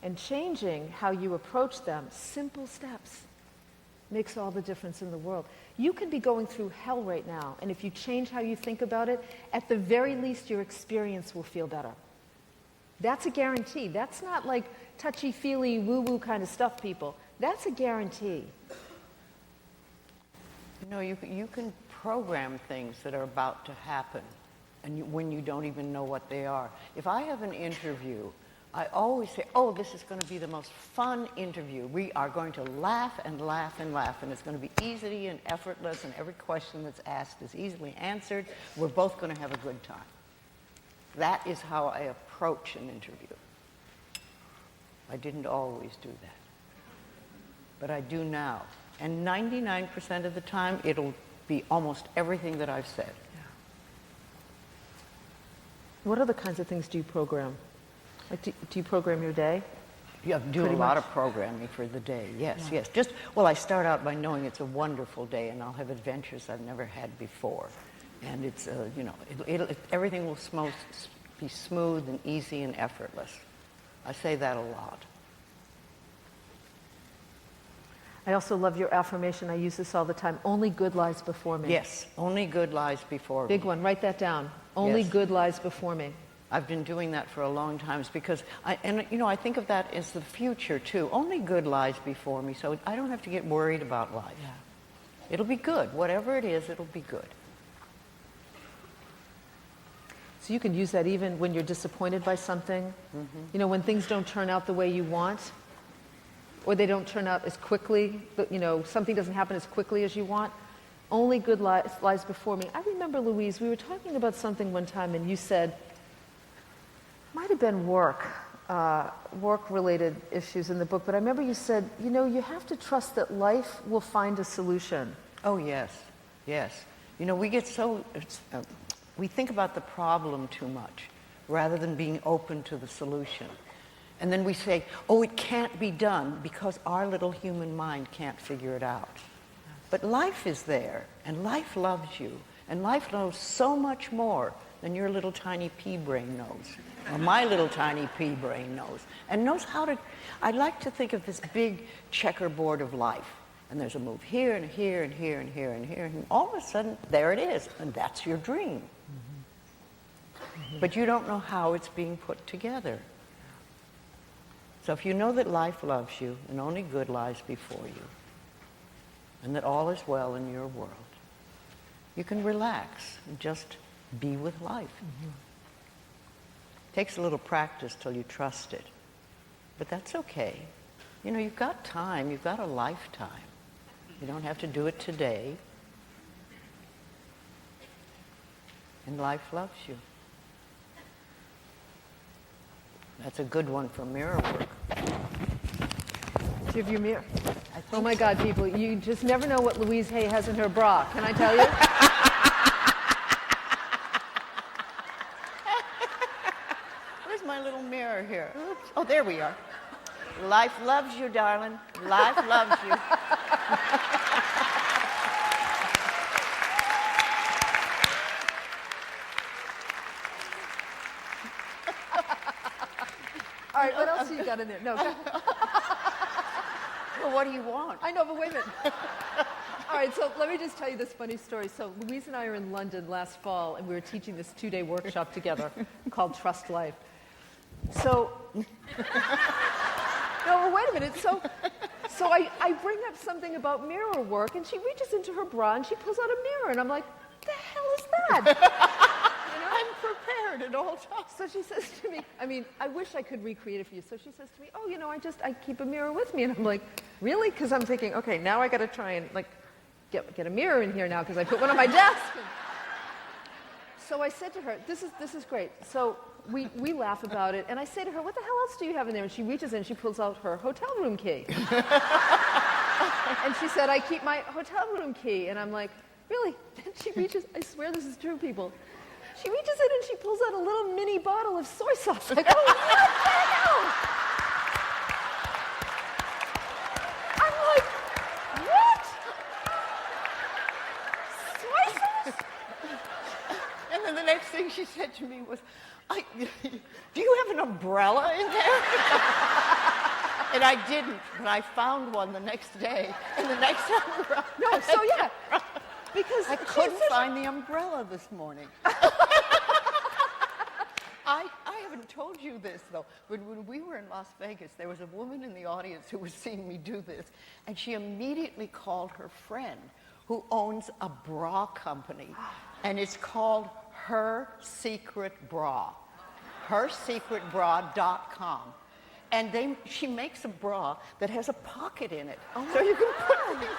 And changing how you approach them, simple steps, makes all the difference in the world. You can be going through hell right now, and if you change how you think about it, at the very least your experience will feel better. That's a guarantee. That's not like touchy-feely, woo-woo kind of stuff, people. That's a guarantee. You can program things that are about to happen, and when you don't even know what they are. If I have an interview, I always say, "Oh, this is going to be the most fun interview. We are going to laugh and laugh and laugh, and it's going to be easy and effortless, and every question that's asked is easily answered. We're both going to have a good time." That is how I approach an interview. I didn't always do that, but I do now. And 99% of the time, it'll be almost everything that I've said. Yeah. What other kinds of things do you program? Like, do you program your day? You have to do a lot of programming for the day. Yes, yes. I start out by knowing it's a wonderful day, and I'll have adventures I've never had before, and it's everything will be smooth and easy and effortless. I say that a lot. I also love your affirmation. I use this all the time. Only good lies before me. Yes, only good lies before me. Big one. Write that down. Only good lies before me. I've been doing that for a long time because I think of that as the future too. Only good lies before me, so I don't have to get worried about life. Yeah. It'll be good. Whatever it is, it'll be good. So you can use that even when you're disappointed by something. Mm-hmm. When things don't turn out the way you want, or they don't turn out as quickly, something doesn't happen as quickly as you want. Only good lies before me. I remember, Louise, we were talking about something one time, and you said, might have been work-related issues in the book, but I remember you said, you have to trust that life will find a solution. Oh, yes, yes. We get we think about the problem too much rather than being open to the solution. And then we say, oh, it can't be done because our little human mind can't figure it out. But life is there, and life loves you, and life knows so much more than your little tiny pea brain knows, or my little tiny pea brain knows, and knows how to. I like to think of this big checkerboard of life, and there's a move here and here and here and here and here, and all of a sudden, there it is, and that's your dream. But you don't know how it's being put together. So if you know that life loves you, and only good lies before you, and that all is well in your world, you can relax and just be with life. Takes a little practice till you trust it, but that's okay. You've got time, you've got a lifetime. You don't have to do it today. And life loves you. That's a good one for mirror work. Do you have your mirror? Oh my God, people, you just never know what Louise Hay has in her bra. Can I tell you? Where's my little mirror here? Oops. Oh, there we are. Life loves you, darling. Life loves you. All right, what else you got in there? No. Well, what do you want? I know, but wait a minute. All right, so let me just tell you this funny story. So Louise and I are in London last fall, and we were teaching this 2-day workshop together called Trust Life. So, no, but wait a minute. So I bring up something about mirror work, and she reaches into her bra, and she pulls out a mirror, and I'm like, what the hell is that? I'm prepared at all times. So she says to me, I wish I could recreate it for you. So she says to me, I keep a mirror with me. And I'm like, really? Because I'm thinking, okay, now I got to try and get a mirror in here now because I put one on my desk. So I said to her, this is great. So we laugh about it. And I say to her, what the hell else do you have in there? And she reaches in, she pulls out her hotel room key. And she said, I keep my hotel room key. And I'm like, really? Then she reaches, I swear this is true, people. She reaches in and she pulls out a little mini bottle of soy sauce. I go, what the hell? I'm like, what? Soy sauce? And then the next thing she said to me was, do you have an umbrella in there? And I didn't, but I found one the next day. And the next umbrella. No, so yeah. Because I couldn't find the umbrella this morning. I haven't told you this, though, but when we were in Las Vegas, there was a woman in the audience who was seeing me do this, and she immediately called her friend who owns a bra company, and it's called Her Secret Bra, hersecretbra.com. And she makes a bra that has a pocket in it, so you can put it.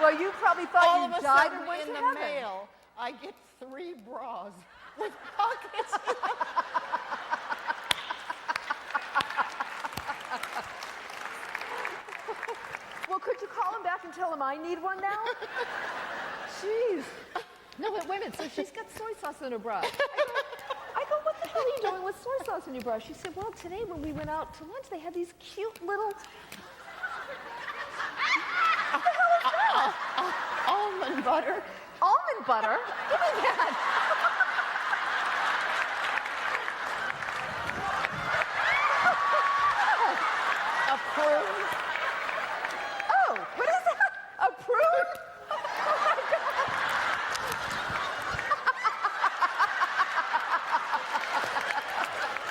Well, you probably thought All you of a died sudden, and went in to the heaven. mail, I get 3 bras with pockets. Well, could you call him back and tell him I need one now? Jeez. No, but wait a minute. So she's got soy sauce in her bra. I go, what the hell are you doing with soy sauce in your bra? She said, well, today when we went out to lunch, they had these cute little... What the hell is that? Almond butter. Almond butter? Give me that. A prune. Oh, what is that? A prune? Oh my God.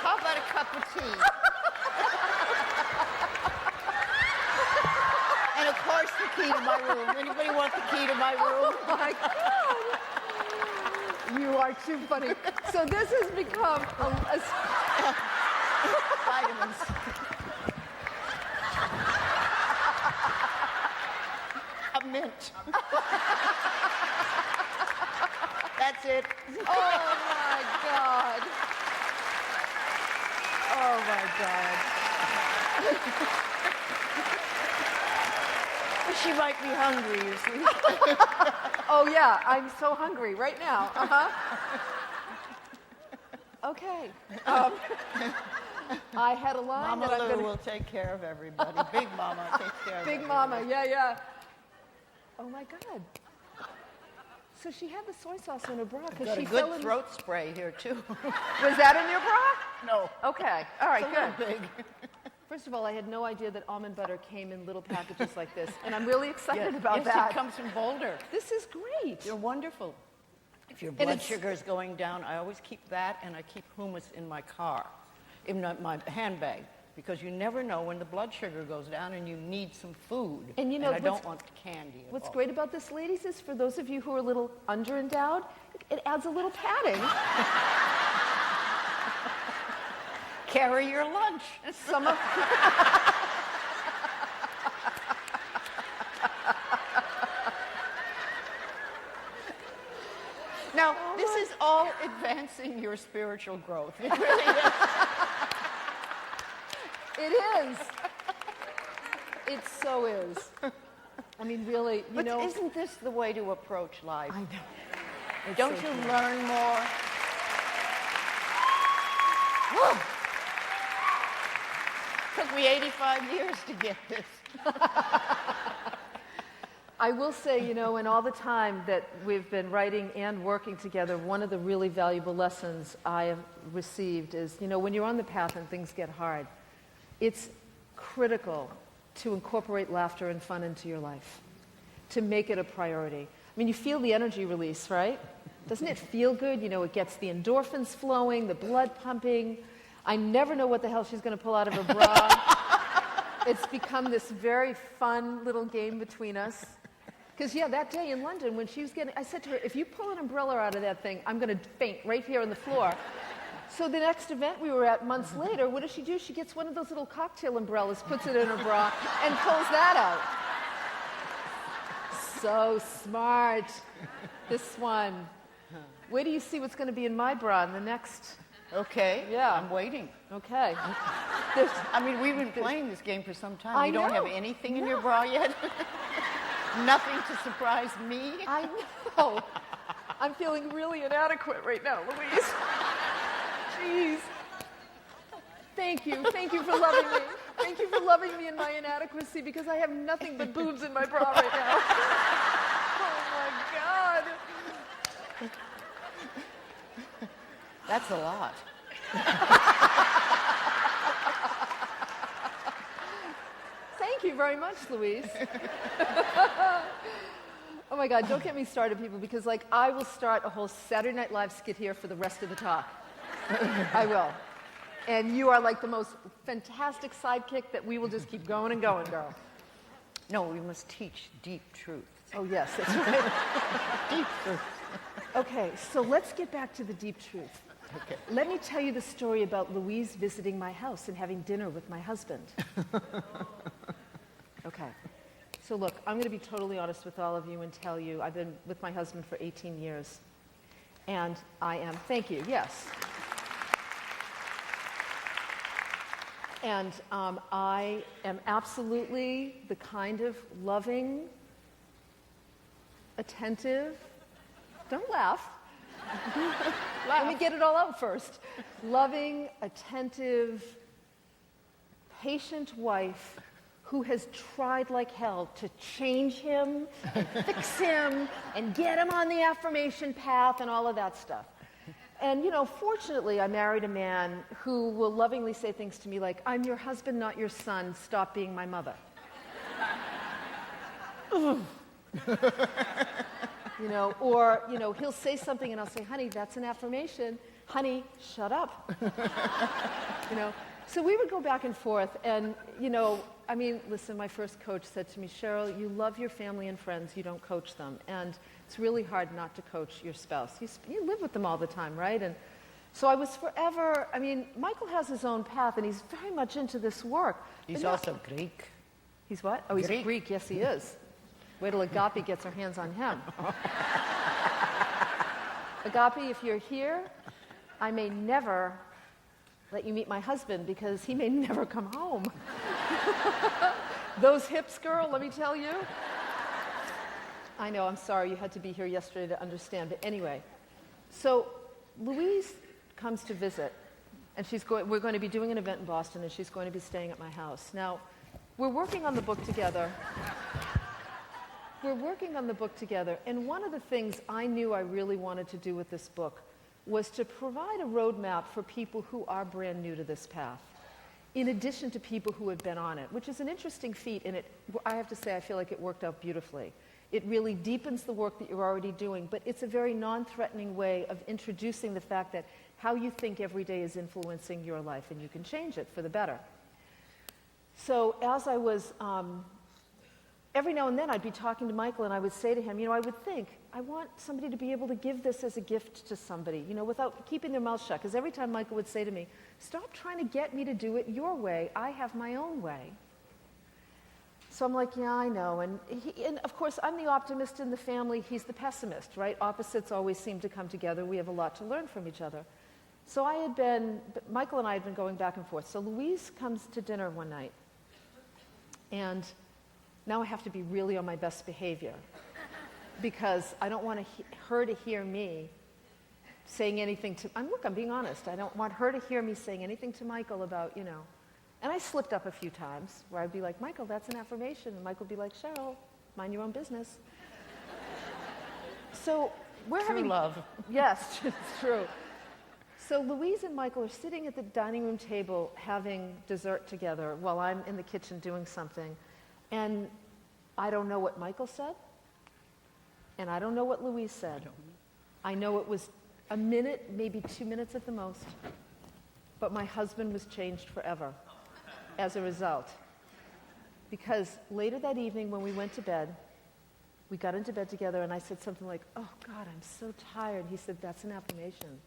How about a cup of tea? And of course the key to my room. Anybody want the key to my room? Oh my God. You are too funny. So this has become a Vitamins. hint. That's it. Oh my God. Oh my God. She might be hungry, you see. Oh yeah, I'm so hungry right now. Okay. I had a line Mama that I'm Lou gonna... will take care of everybody. Big Mama takes care of Big everybody. Mama, yeah. Oh my God. So she had the soy sauce in her bra because Got a she good fell in... throat spray here too. Was that in your bra? No. Okay. All right, It's a good. little big. First of all, I had no idea that almond butter came in little packages like this, and I'm really excited about yes, that. it comes from Boulder. This is great. You're wonderful. If your And blood it's- sugar is going down, I always keep that, and I keep hummus in my car, in my handbag, because you never know when the blood sugar goes down and you need some food. And you know, I don't want candy at What's all. great about this, ladies, is for those of you who are a little underendowed, it adds a little padding. Carry your lunch. Some of... Now, this is all advancing your spiritual growth. It really is. It is. It so is. I mean, really, you But know... isn't this the way to approach life? I know. It's Don't so you true. learn more? Took me 85 years to get this. I will say, you know, in all the time that we've been writing and working together, one of the really valuable lessons I have received is, you know, when you're on the path and things get hard, it's critical to incorporate laughter and fun into your life, to make it a priority. I mean, you feel the energy release, right? Doesn't it feel good? You know, it gets the endorphins flowing, the blood pumping. I never know what the hell she's going to pull out of her bra. It's become this very fun little game between us. Because, yeah, that day in London, when she was getting, I said to her, if you pull an umbrella out of that thing, I'm going to faint right here on the floor. So the next event we were at months later, what does she do? She gets one of those little cocktail umbrellas, puts it in her bra, and pulls that out. So smart. This one. Wait till you see what's going to be in my bra in the next... Okay. Yeah. I'm waiting. Okay. I mean, we've been playing this game for some time. I You don't have know. anything in your bra yet? Nothing to surprise me? I know. I'm feeling really inadequate right now, Louise. Jeez. Thank you. Thank you for loving me. Thank you for loving me in my inadequacy because I have nothing but boobs in my bra right now. Oh my God. That's a lot. Thank you very much, Louise. Oh my God, don't get me started, people, because like I will start a whole Saturday Night Live skit here for the rest of the talk. I will. And you are like the most fantastic sidekick that we will just keep going and going, girl. No, we must teach deep truth. Oh yes, that's right. Deep truth. Okay, so let's get back to the deep truth. Okay. Let me tell you the story about Louise visiting my house and having dinner with my husband. Okay. So look, I'm going to be totally honest with all of you and tell you I've been with my husband for 18 years. And I am, thank you, yes. And I am absolutely the kind of loving, attentive, don't laugh. Let me get it all out first. Loving, attentive, patient wife who has tried like hell to change him, and fix him, and get him on the affirmation path and all of that stuff. And, you know, fortunately, I married a man who will lovingly say things to me like, I'm your husband, not your son. Stop being my mother. You know, or, you know, he'll say something and I'll say, honey, that's an affirmation. Honey, shut up. You know, so we would go back and forth and, you know, I mean, listen, my first coach said to me, Cheryl, you love your family and friends, you don't coach them. And it's really hard not to coach your spouse. You live with them all the time, right? And so I was forever, I mean, Michael has his own path and he's very much into this work. He's But also Greek. He's what? Oh, he's Greek. Greek. Yes, he is. Wait till Agape gets her hands on him. Agape, if you're here, I may never let you meet my husband because he may never come home. Those hips, girl, let me tell you. I know, I'm sorry you had to be here yesterday to understand, but anyway. So Louise comes to visit, and we're going to be doing an event in Boston, and she's going to be staying at my house. Now, we're working on the book together. And one of the things I knew I really wanted to do with this book was to provide a roadmap for people who are brand new to this path, in addition to people who have been on it, which is an interesting feat, and I have to say I feel like it worked out beautifully. It really deepens the work that you're already doing, but it's a very non-threatening way of introducing the fact that how you think every day is influencing your life, and you can change it for the better. So as I was, every now and then I'd be talking to Michael, and I would say to him, I would think, I want somebody to be able to give this as a gift to somebody, without keeping their mouth shut. Because every time Michael would say to me, stop trying to get me to do it your way. I have my own way. So I'm like, yeah, I know. And of course, I'm the optimist in the family. He's the pessimist, right? Opposites always seem to come together. We have a lot to learn from each other. So Michael and I had been going back and forth. So Louise comes to dinner one night. And now I have to be really on my best behavior because I don't want her to hear me saying anything to, I'm being honest. I don't want her to hear me saying anything to Michael about, And I slipped up a few times where I'd be like, Michael, that's an affirmation. And Michael would be like, Cheryl, mind your own business. So we're having love. Yes, it's true. So Louise and Michael are sitting at the dining room table having dessert together while I'm in the kitchen doing something. And I don't know what Michael said, and I don't know what Louise said. I know it was a minute, maybe 2 minutes at the most, but my husband was changed forever as a result. Because later that evening when we went to bed, we got into bed together, and I said something like, oh God, I'm so tired. He said, that's an affirmation.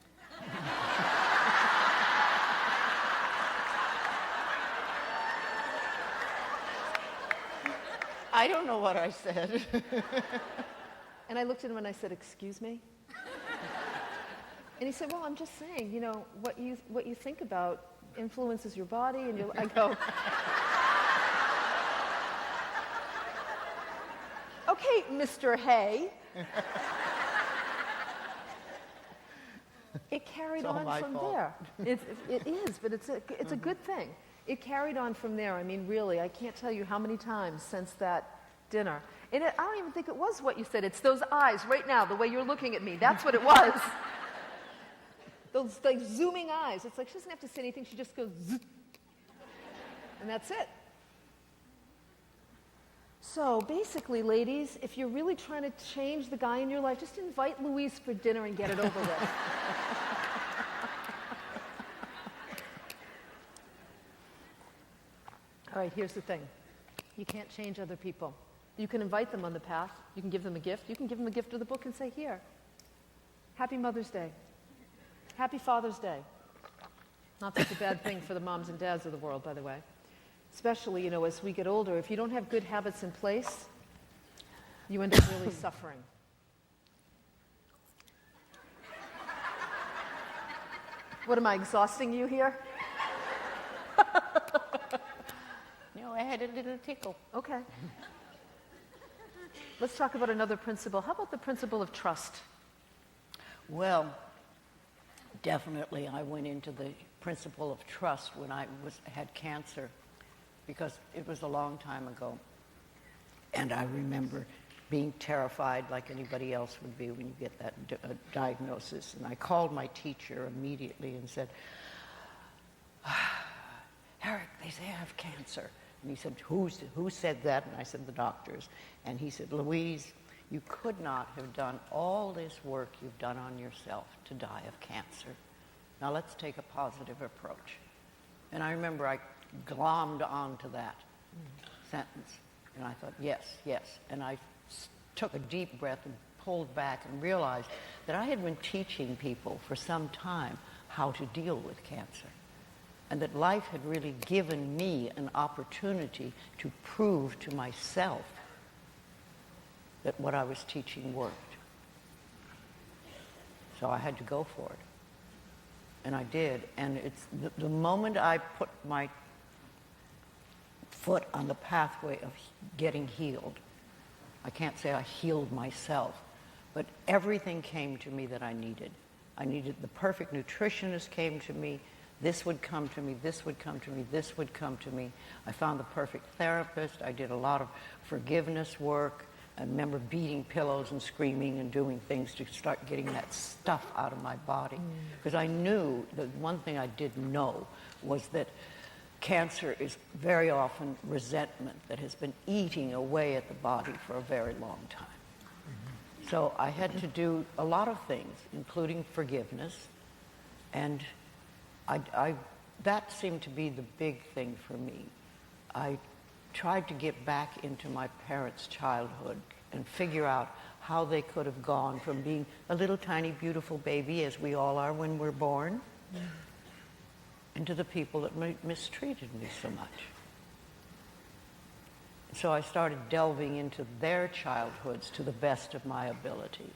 I don't know what I said. And I looked at him and I said, excuse me? And he said, well, I'm just saying, what you think about influences your body. And I go, okay, Mr. Hay. It carried on from there. It is, but it's a good thing. It carried on from there. I mean, really, I can't tell you how many times since that dinner. And I don't even think it was what you said. It's those eyes right now, the way you're looking at me. That's what it was. Those like zooming eyes. It's like she doesn't have to say anything. She just goes, zzz, and that's it. So basically, ladies, if you're really trying to change the guy in your life, just invite Louise for dinner and get it over with. All right, here's the thing. You can't change other people. You can invite them on the path. You can give them a gift. You can give them a gift of the book and say, here, Happy Mother's Day. Happy Father's Day. Not such a bad thing for the moms and dads of the world, by the way. Especially, as we get older, if you don't have good habits in place, you end up really suffering. What, am I exhausting you here? No, I had a little tickle. Okay. Let's talk about another principle. How about the principle of trust? Well, definitely I went into the principle of trust when I had cancer, because it was a long time ago. And I remember being terrified like anybody else would be when you get that diagnosis. And I called my teacher immediately and said, Eric, they say I have cancer. And he said, who said that? And I said, the doctors. And he said, Louise, you could not have done all this work you've done on yourself to die of cancer. Now let's take a positive approach. And I remember I glommed onto that sentence. And I thought, yes, yes. And I took a deep breath and pulled back and realized that I had been teaching people for some time how to deal with cancer. And that life had really given me an opportunity to prove to myself that what I was teaching worked. So I had to go for it. And I did. And it's the moment I put my foot on the pathway of getting healed, I can't say I healed myself, but everything came to me that I needed. I needed the perfect nutritionist came to me. This would come to me, this would come to me, this would come to me. I found the perfect therapist. I did a lot of forgiveness work. I remember beating pillows and screaming and doing things to start getting that stuff out of my body. Because I knew that one thing I did know was that cancer is very often resentment that has been eating away at the body for a very long time. So I had to do a lot of things, including forgiveness, and that seemed to be the big thing for me. I tried to get back into my parents' childhood and figure out how they could have gone from being a little tiny beautiful baby, as we all are when we're born, into the people that mistreated me so much. So I started delving into their childhoods to the best of my ability.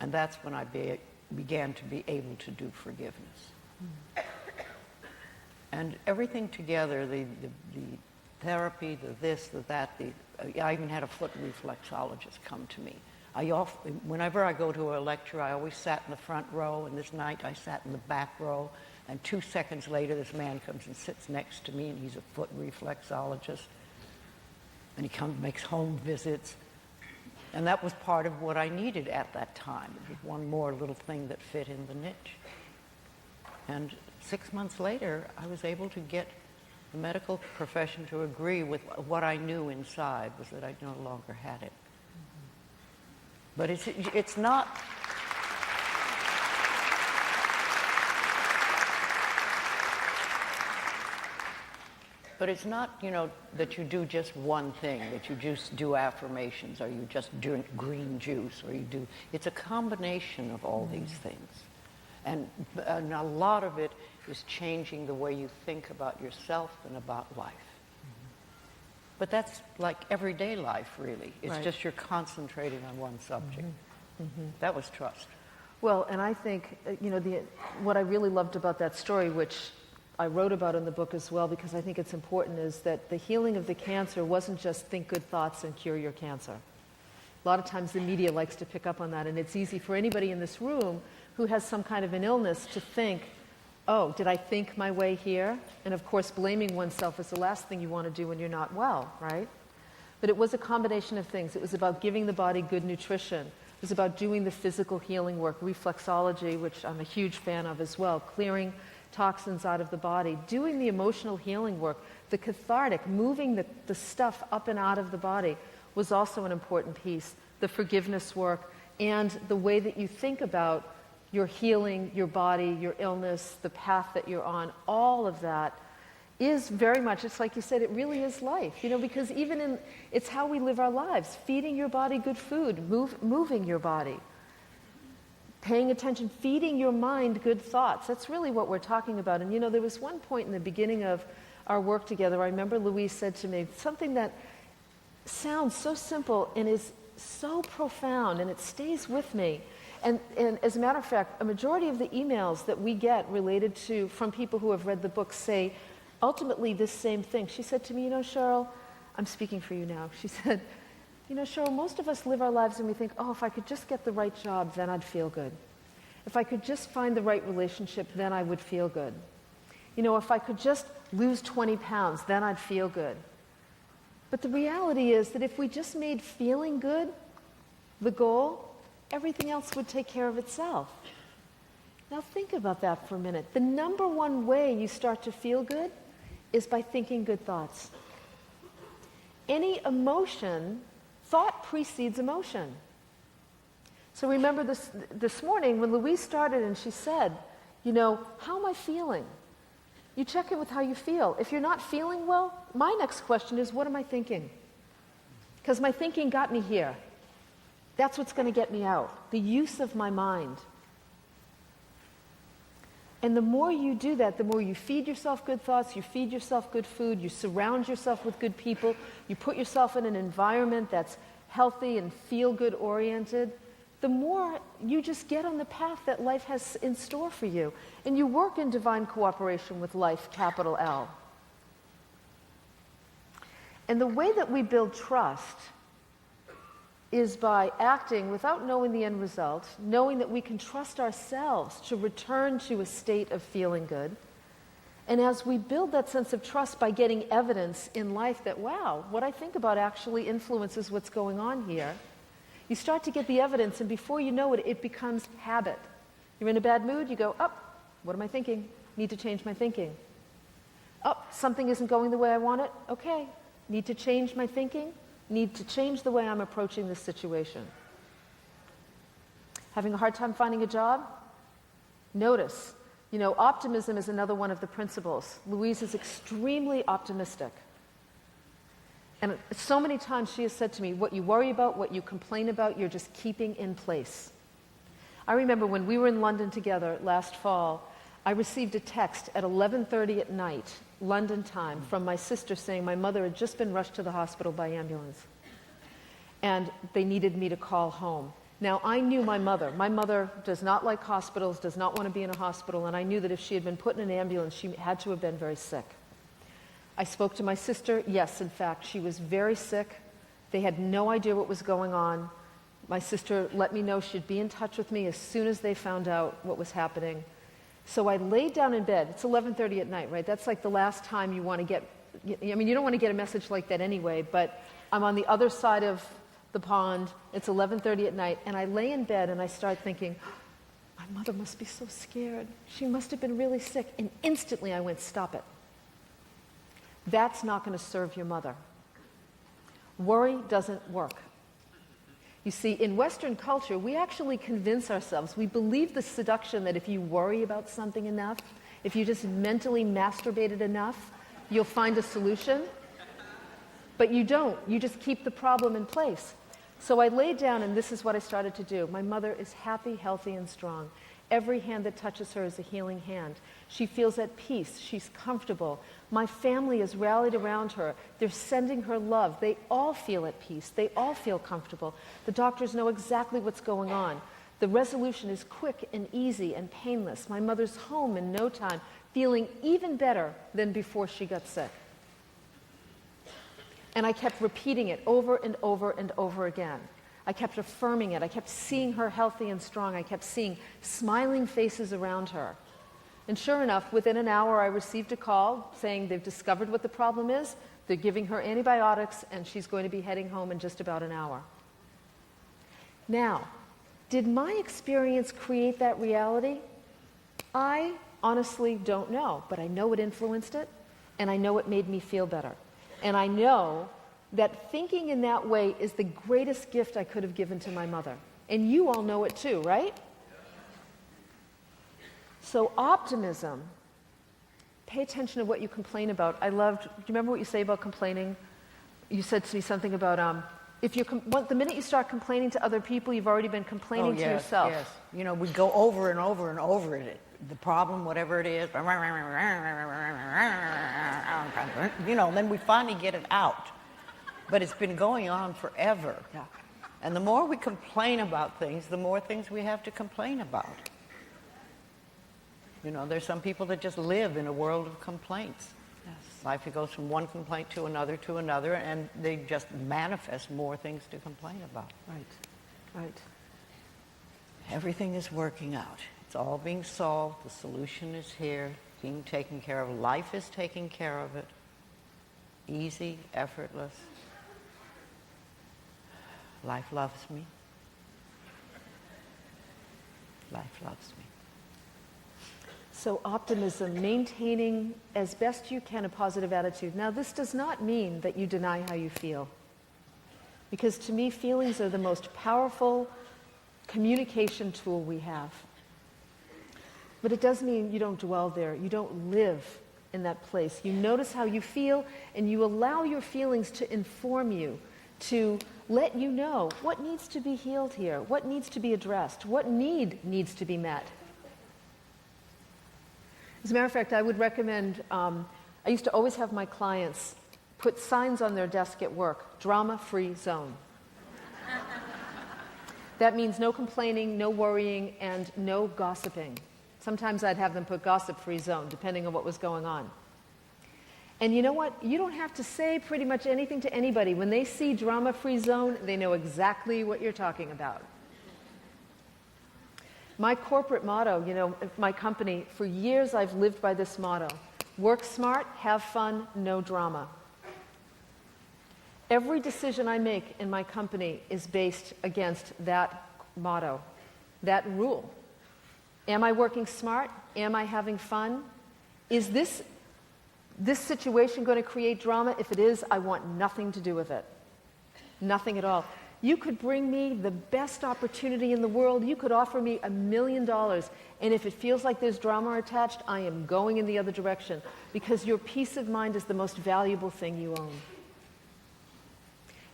And that's when I began to be able to do forgiveness. And everything together, the therapy, the this, the that, I even had a foot reflexologist come to me. Whenever I go to a lecture, I always sat in the front row, and this night I sat in the back row, and 2 seconds later this man comes and sits next to me, and he's a foot reflexologist, and he makes home visits. And that was part of what I needed at that time. It was one more little thing that fit in the niche. And 6 months later, I was able to get the medical profession to agree with what I knew inside, was that I no longer had it. But it's not... But it's not, that you do just one thing, that you just do affirmations, or you just drink green juice, or you do... It's a combination of all these things. And a lot of it is changing the way you think about yourself and about life. But that's like everyday life, really. It's just you're concentrating on one subject. That was trust. Well, and I think, what I really loved about that story, which I wrote about in the book as well, because I think it's important, is that the healing of the cancer wasn't just think good thoughts and cure your cancer. A lot of times the media likes to pick up on that, and it's easy for anybody in this room who has some kind of an illness to think, oh, did I think my way here? And of course, blaming oneself is the last thing you want to do when you're not well, right? But it was a combination of things. It was about giving the body good nutrition. It was about doing the physical healing work, reflexology, which I'm a huge fan of as well, clearing toxins out of the body, doing the emotional healing work, the cathartic, moving the stuff up and out of the body was also an important piece. The forgiveness work and the way that you think about your healing, your body, your illness, the path that you're on, all of that is very much, it's like you said, it really is life, because it's how we live our lives, feeding your body good food, moving your body, paying attention, feeding your mind good thoughts. That's really what we're talking about. And there was one point in the beginning of our work together, I remember Louise said to me something that sounds so simple and is so profound, and it stays with me. And as a matter of fact, a majority of the emails that we get related from people who have read the book say ultimately this same thing. She said to me, Cheryl, I'm speaking for you now. She said, Cheryl, most of us live our lives and we think, oh, if I could just get the right job, then I'd feel good. If I could just find the right relationship, then I would feel good. If I could just lose 20 pounds, then I'd feel good. But the reality is that if we just made feeling good the goal, everything else would take care of itself. Now think about that for a minute. The number one way you start to feel good is by thinking good thoughts. Any emotion, thought precedes emotion. So remember this morning when Louise started and she said, how am I feeling? You check in with how you feel. If you're not feeling well, my next question is, what am I thinking? Because my thinking got me here. That's what's going to get me out. The use of my mind. And the more you do that, the more you feed yourself good thoughts, you feed yourself good food, you surround yourself with good people, you put yourself in an environment that's healthy and feel-good oriented, the more you just get on the path that life has in store for you. And you work in divine cooperation with life, capital L. And the way that we build trust is by acting without knowing the end result, knowing that we can trust ourselves to return to a state of feeling good. And as we build that sense of trust by getting evidence in life that, wow, what I think about actually influences what's going on here, you start to get the evidence, and before you know it, it becomes habit. You're in a bad mood, you go, oh, what am I thinking? Need to change my thinking. Oh, something isn't going the way I want it? Okay, need to change my thinking? Need to change the way I'm approaching this situation. Having a hard time finding a job? Notice. Optimism is another one of the principles. Louise is extremely optimistic. And so many times she has said to me, what you worry about, what you complain about, you're just keeping in place. I remember when we were in London together last fall, I received a text at 11:30 at night, London time, from my sister saying my mother had just been rushed to the hospital by ambulance. And they needed me to call home. Now, I knew my mother. My mother does not like hospitals, does not want to be in a hospital, and I knew that if she had been put in an ambulance, she had to have been very sick. I spoke to my sister. Yes, in fact, she was very sick. They had no idea what was going on. My sister let me know she'd be in touch with me as soon as they found out what was happening. So I laid down in bed. It's 11:30 at night, right? That's like the last time you want to get, you don't want to get a message like that anyway, but I'm on the other side of the pond. It's 11:30 at night, and I lay in bed and I start thinking, my mother must be so scared. She must have been really sick. And instantly I went, stop it. That's not going to serve your mother. Worry doesn't work. You see, in Western culture, we actually convince ourselves, we believe the seduction that if you worry about something enough, if you just mentally masturbate it enough, you'll find a solution. But you don't. You just keep the problem in place. So I laid down, and this is what I started to do. My mother is happy, healthy, and strong. Every hand that touches her is a healing hand. She feels at peace. She's comfortable. My family is rallied around her. They're sending her love. They all feel at peace. They all feel comfortable. The doctors know exactly what's going on. The resolution is quick and easy and painless. My mother's home in no time, feeling even better than before she got sick. And I kept repeating it over and over and over again. I kept affirming it. I kept seeing her healthy and strong. I kept seeing smiling faces around her. And sure enough, within an hour, I received a call saying they've discovered what the problem is. They're giving her antibiotics, and she's going to be heading home in just about an hour. Now, did my experience create that reality? I honestly don't know, but I know it influenced it, and I know it made me feel better. And I know that thinking in that way is the greatest gift I could have given to my mother. And you all know it too, right? So optimism, pay attention to what you complain about. I loved, do you remember what you say about complaining? You said to me something about, the minute you start complaining to other people, you've already been complaining to yourself. Yes. We go over and over and over it. The problem, whatever it is, then we finally get it out. But it's been going on forever. Yeah. And the more we complain about things, the more things we have to complain about. There's some people that just live in a world of complaints. Yes. Life goes from one complaint to another, and they just manifest more things to complain about. Right. Everything is working out. It's all being solved. The solution is here, being taken care of. Life is taking care of it. Easy, effortless. Life loves me. Life loves me. So optimism, maintaining as best you can a positive attitude. Now, this does not mean that you deny how you feel. Because to me, feelings are the most powerful communication tool we have. But it does mean you don't dwell there. You don't live in that place. You notice how you feel, and you allow your feelings to inform you, to let you know what needs to be healed here, what needs to be addressed, what need needs to be met. As a matter of fact, I would recommend, I used to always have my clients put signs on their desk at work, drama-free zone. That means no complaining, no worrying, and no gossiping. Sometimes I'd have them put gossip-free zone, depending on what was going on. And you know what? You don't have to say pretty much anything to anybody. When they see drama-free zone, they know exactly what you're talking about. My corporate motto, my company, for years I've lived by this motto. Work smart, have fun, no drama. Every decision I make in my company is based against that motto, that rule. Am I working smart? Am I having fun? Is this situation going to create drama? If it is, I want nothing to do with it. Nothing at all. You could bring me the best opportunity in the world. You could offer me $1 million. And if it feels like there's drama attached, I am going in the other direction. Because your peace of mind is the most valuable thing you own.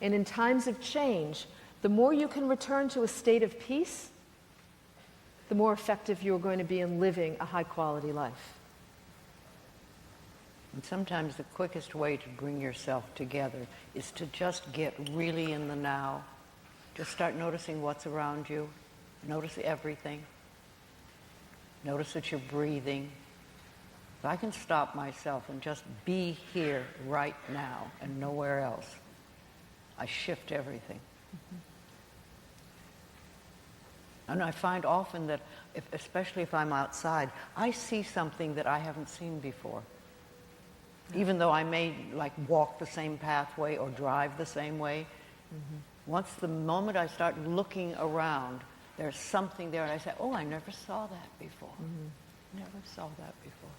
And in times of change, the more you can return to a state of peace, the more effective you're going to be in living a high-quality life. And sometimes the quickest way to bring yourself together is to just get really in the now. Just start noticing what's around you. Notice everything. Notice that you're breathing. If I can stop myself and just be here right now and nowhere else, I shift everything. Mm-hmm. And I find often that, especially if I'm outside, I see something that I haven't seen before. Even though I may walk the same pathway or drive the same way, once the moment I start looking around, there's something there and I say, oh, I never saw that before. Never saw that before.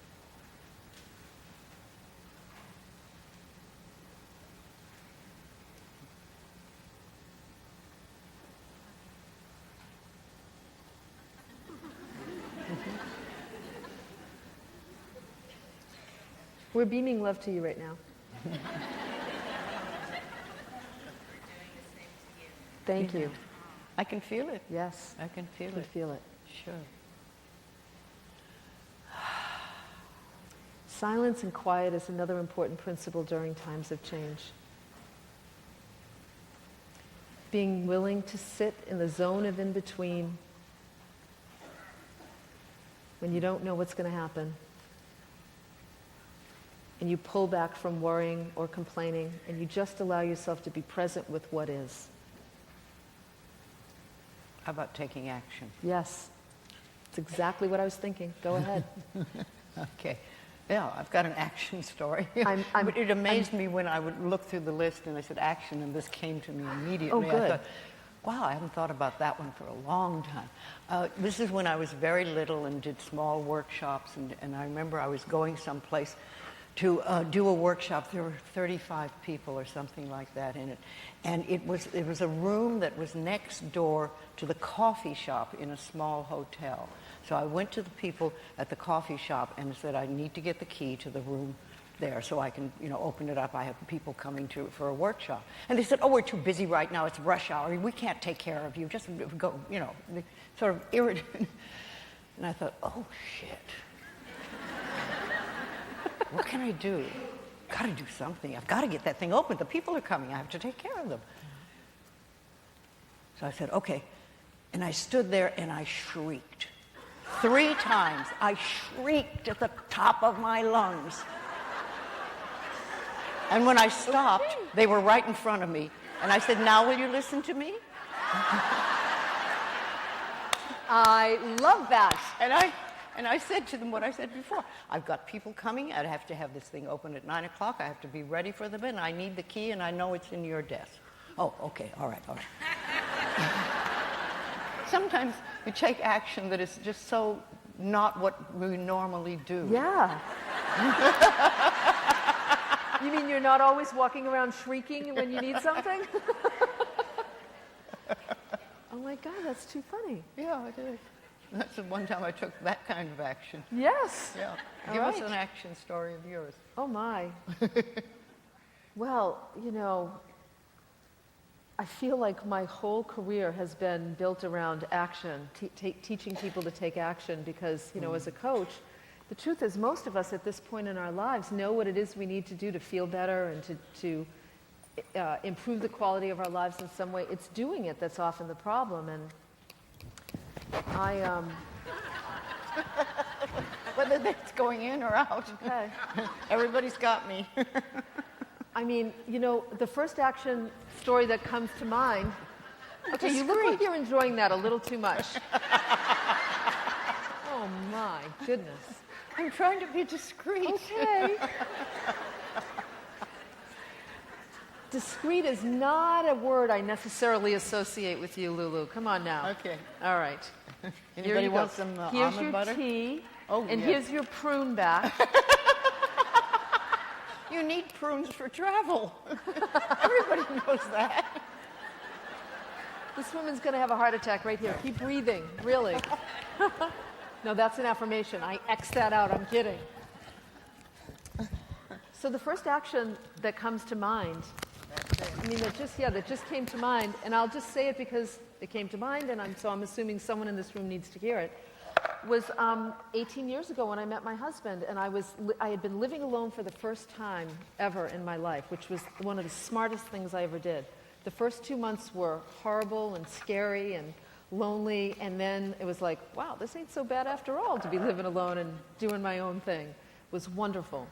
We're beaming love to you right now. Thank you. I can feel it. Yes. I can feel it. Feel it. Sure. Silence and quiet is another important principle during times of change. Being willing to sit in the zone of in-between when you don't know what's going to happen. And you pull back from worrying or complaining, and you just allow yourself to be present with what is. How about taking action? Yes. It's exactly what I was thinking. Go ahead. Okay. Yeah, I've got an action story. It amazed me when I would look through the list and I said action, and this came to me immediately. Oh, good. I thought, wow, I haven't thought about that one for a long time. This is when I was very little and did small workshops, and I remember I was going someplace to do a workshop. There were 35 people or something like that in it. And it was a room that was next door to the coffee shop in a small hotel. So I went to the people at the coffee shop and said, I need to get the key to the room there so I can, open it up. I have people coming for a workshop. And they said, oh, we're too busy right now. It's rush hour. We can't take care of you. Just go, sort of irritated. And I thought, oh, shit. What can I do? Got to do something. I've got to get that thing open. The people are coming. I have to take care of them. So I said, okay. And I stood there and I shrieked. 3 times. I shrieked at the top of my lungs. And when I stopped, they were right in front of me. And I said, now will you listen to me? I love that. And I said to them what I said before. I've got people coming. I'd have to have this thing open at 9 o'clock. I have to be ready for them, and I need the key, and I know it's in your desk. Oh, okay, all right. Sometimes we take action that is just so not what we normally do. Yeah. You mean you're not always walking around shrieking when you need something? Oh my God, that's too funny. Yeah, it is. That's the one time I took that kind of action. Yes. Yeah. All Give us right. an action story of yours. Oh my. Well, I feel like my whole career has been built around action, teaching people to take action because, as a coach, The truth is, most of us at this point in our lives know what it is we need to do to feel better and to improve the quality of our lives in some way. It's doing it that's often the problem. And Whether that's going in or out. Okay. Everybody's got me. I mean, the first action story that comes to mind. Okay, you look like you're enjoying that a little too much. Oh my goodness. I'm trying to be discreet. Okay. Discreet is not a word I necessarily associate with you, Lulu. Come on now. Okay. All right. Anybody want some Here's almond your butter? tea. Oh, and yes. here's your prune back. You need prunes for travel. Everybody knows that. This woman's going to have a heart attack right here. Keep breathing, really. No, that's an affirmation. I X that out. I'm kidding. So the first action that comes to mind, that just came to mind, and I'll just say it because it came to mind, and I'm assuming someone in this room needs to hear it, was 18 years ago when I met my husband, and I had been living alone for the first time ever in my life, which was one of the smartest things I ever did. The first 2 months were horrible and scary and lonely, and then it was like, wow, this ain't so bad after all to be living alone and doing my own thing. It was wonderful.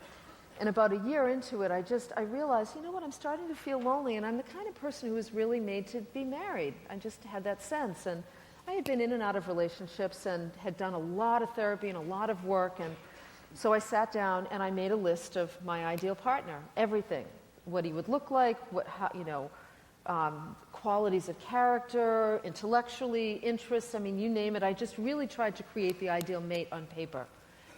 And about a year into it, I realized, you know what, I'm starting to feel lonely, and I'm the kind of person who was really made to be married. I just had that sense, and I had been in and out of relationships and had done a lot of therapy and a lot of work, and so I sat down and I made a list of my ideal partner, everything, what he would look like, qualities of character, intellectually, interests, you name it. I just really tried to create the ideal mate on paper.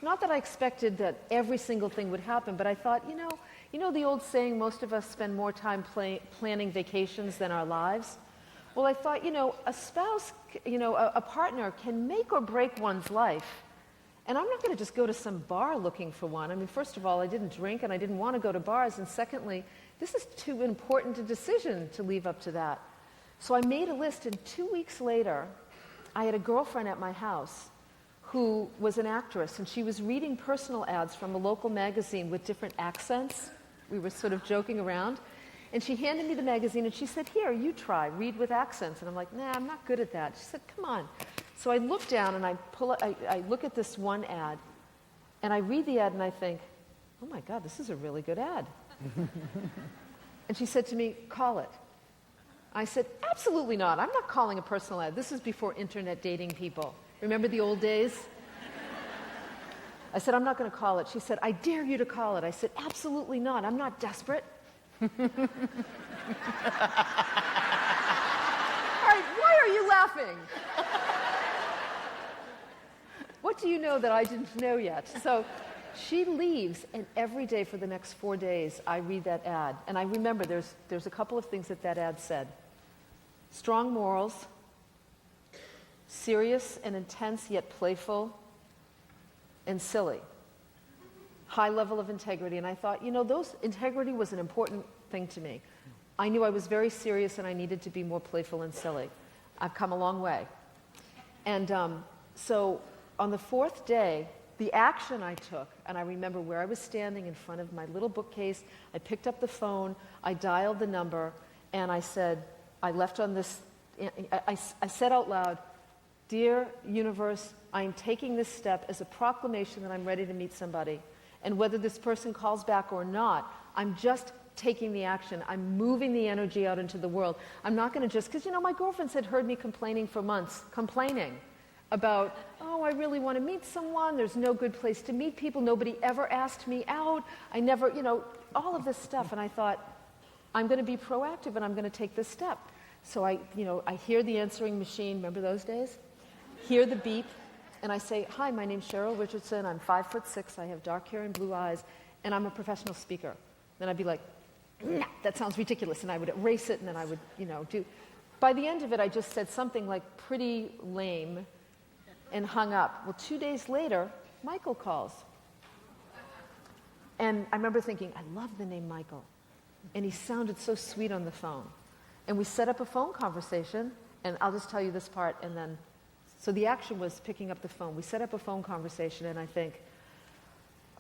Not that I expected that every single thing would happen, but I thought, you know the old saying, most of us spend more time planning vacations than our lives? Well, I thought, a spouse, a partner can make or break one's life. And I'm not going to just go to some bar looking for one. First of all, I didn't drink and I didn't want to go to bars. And secondly, this is too important a decision to leave up to that. So I made a list, and 2 weeks later, I had a girlfriend at my house who was an actress, and she was reading personal ads from a local magazine with different accents. We were sort of joking around. And she handed me the magazine, and she said, here, you try, read with accents. And I'm like, nah, I'm not good at that. She said, come on. So I look down, and I look at this one ad, and I read the ad, and I think, oh my God, this is a really good ad. And she said to me, call it. I said, absolutely not. I'm not calling a personal ad. This is before internet dating people. Remember the old days? I said, I'm not going to call it. She said, I dare you to call it. I said, absolutely not. I'm not desperate. All right, why are you laughing? What do you know that I didn't know yet? So she leaves, and every day for the next 4 days, I read that ad. And I remember there's a couple of things that ad said. Strong morals, serious and intense yet playful, and silly. High level of integrity. And I thought, integrity was an important thing to me. I knew I was very serious and I needed to be more playful and silly. I've come a long way. And so on the fourth day, the action I took, and I remember where I was standing in front of my little bookcase, I picked up the phone, I dialed the number, and I said, I said out loud, dear universe, I'm taking this step as a proclamation that I'm ready to meet somebody. And whether this person calls back or not, I'm just taking the action. I'm moving the energy out into the world. I'm not going to just, because my girlfriends had heard me complaining for months, about, oh, I really want to meet someone. There's no good place to meet people. Nobody ever asked me out. I never, all of this stuff. And I thought, I'm going to be proactive and I'm going to take this step. So I hear the answering machine. Remember those days? Hear the beep. And I say, hi, my name's Cheryl Richardson. I'm 5'6". I have dark hair and blue eyes, and I'm a professional speaker. Then I'd be like, nah, that sounds ridiculous. And I would erase it, and then I would, do. By the end of it, I just said something like pretty lame and hung up. Well, 2 days later, Michael calls. And I remember thinking, I love the name Michael. And he sounded so sweet on the phone. And we set up a phone conversation, and I'll just tell you this part, and then so the action was picking up the phone. We set up a phone conversation, and I think,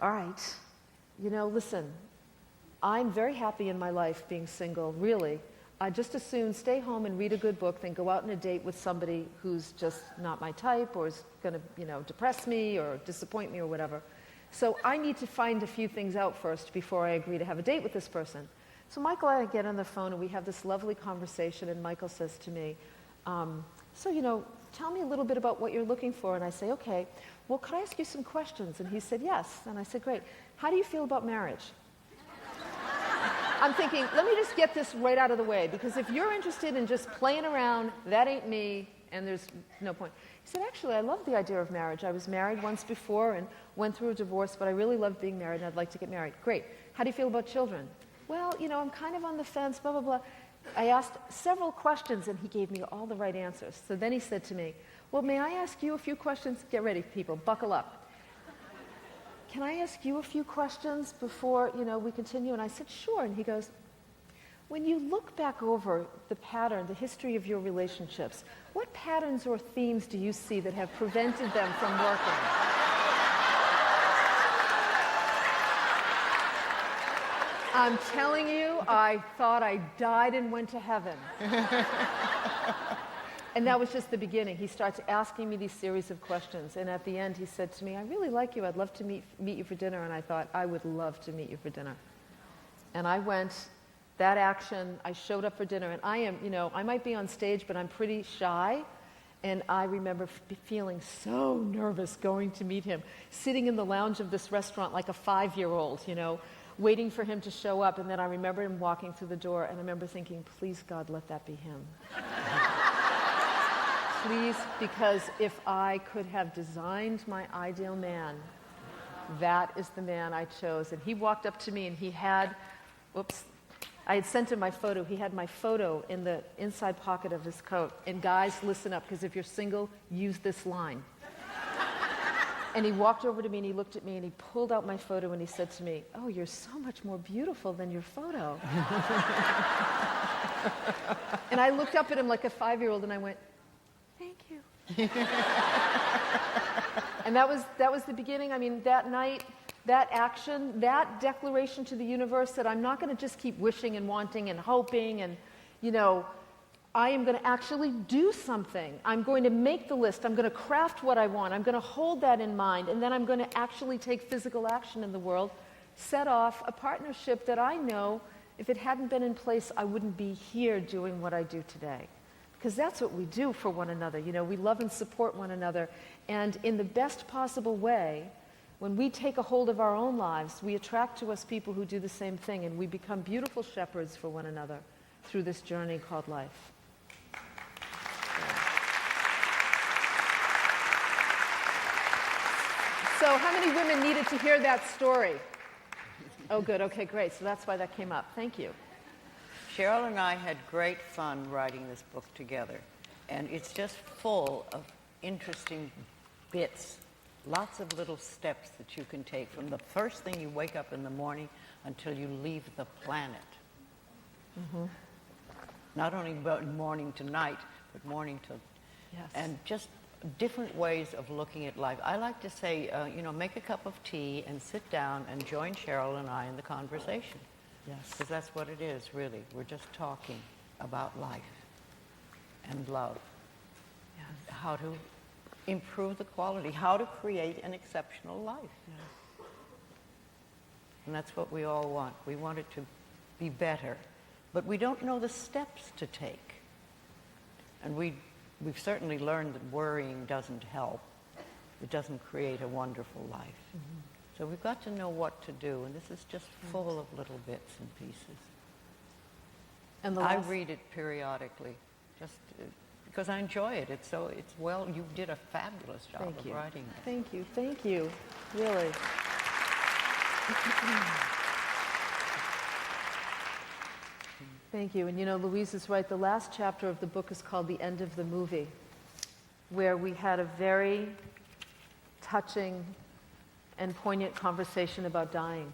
all right, listen, I'm very happy in my life being single, really. I just as soon stay home and read a good book than go out on a date with somebody who's just not my type or is going to, depress me or disappoint me or whatever. So I need to find a few things out first before I agree to have a date with this person. So Michael and I get on the phone and we have this lovely conversation, and Michael says to me, tell me a little bit about what you're looking for. And I say, okay, well, could I ask you some questions? And he said, yes. And I said, great. How do you feel about marriage? I'm thinking, let me just get this right out of the way, because if you're interested in just playing around, that ain't me, and there's no point. He said, actually, I love the idea of marriage. I was married once before and went through a divorce, but I really love being married, and I'd like to get married. Great. How do you feel about children? Well, I'm kind of on the fence, blah, blah, blah. I asked several questions, and he gave me all the right answers. So then he said to me, well, may I ask you a few questions? Get ready, people. Buckle up. Can I ask you a few questions before, we continue? And I said, sure. And he goes, when you look back over the pattern, the history of your relationships, what patterns or themes do you see that have prevented them from working? I'm telling you, I thought I died and went to heaven. And that was just the beginning. He starts asking me these series of questions. And at the end, he said to me, I really like you. I'd love to meet you for dinner. And I thought, I would love to meet you for dinner. And I went, that action, I showed up for dinner. And I am, I might be on stage, but I'm pretty shy. And I remember feeling so nervous going to meet him, sitting in the lounge of this restaurant like a 5-year-old, waiting for him to show up. And then I remember him walking through the door. And I remember thinking, please, God, let that be him. Please, because if I could have designed my ideal man, that is the man I chose. And he walked up to me and he had, I had sent him my photo. He had my photo in the inside pocket of his coat. And guys, listen up, because if you're single, use this line. And he walked over to me and he looked at me and he pulled out my photo and he said to me, oh, you're so much more beautiful than your photo. And I looked up at him like a 5-year-old and I went, thank you. And that was the beginning. I mean, that night, that action, that declaration to the universe that I'm not going to just keep wishing and wanting and hoping and, I am going to actually do something. I'm going to make the list. I'm going to craft what I want. I'm going to hold that in mind. And then I'm going to actually take physical action in the world, set off a partnership that I know if it hadn't been in place, I wouldn't be here doing what I do today. Because that's what we do for one another. We love and support one another. And in the best possible way, when we take a hold of our own lives, we attract to us people who do the same thing, and we become beautiful shepherds for one another through this journey called life. So how many women needed to hear that story? Oh, good. Okay, great. So that's why that came up. Thank you. Cheryl and I had great fun writing this book together, and it's just full of interesting bits, lots of little steps that you can take from the first thing you wake up in the morning until you leave the planet. Mm-hmm. Not only about morning to night, but morning to... Yes. And just different ways of looking at life. I like to say, make a cup of tea and sit down and join Cheryl and I in the conversation. Yes. Because that's what it is, really. We're just talking about life and love. Yes. How to improve the quality, how to create an exceptional life. Yes. And that's what we all want. We want it to be better. But we don't know the steps to take. And we've certainly learned that worrying doesn't help. It doesn't create a wonderful life. Mm-hmm. So we've got to know what to do, and this is just full of little bits and pieces. And I read it periodically, just because I enjoy it. You did a fabulous job of writing it. Thank you, really. Thank you. And Louise is right. The last chapter of the book is called The End of the Movie, where we had a very touching and poignant conversation about dying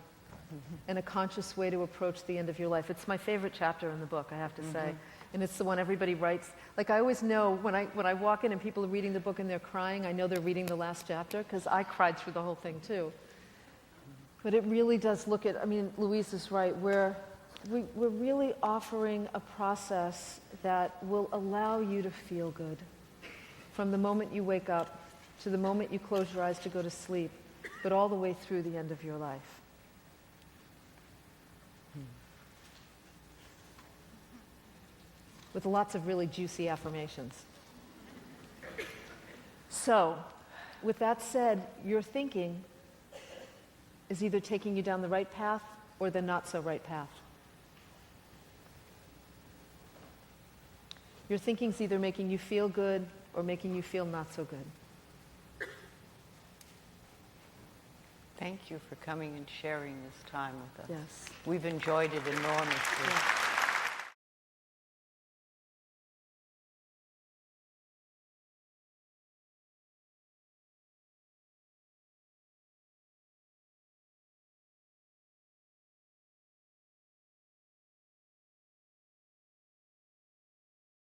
and a conscious way to approach the end of your life. It's my favorite chapter in the book, I have to say. And it's the one everybody writes. Like, I always know when I walk in and people are reading the book and they're crying, I know they're reading the last chapter, because I cried through the whole thing too. But it really does look at, I mean, Louise is right, we're really offering a process that will allow you to feel good from the moment you wake up to the moment you close your eyes to go to sleep, but all the way through the end of your life. With lots of really juicy affirmations. So, with that said, your thinking is either taking you down the right path or the not so right path. Your thinking's either making you feel good or making you feel not so good. Thank you for coming and sharing this time with us. Yes. We've enjoyed it enormously. Yes.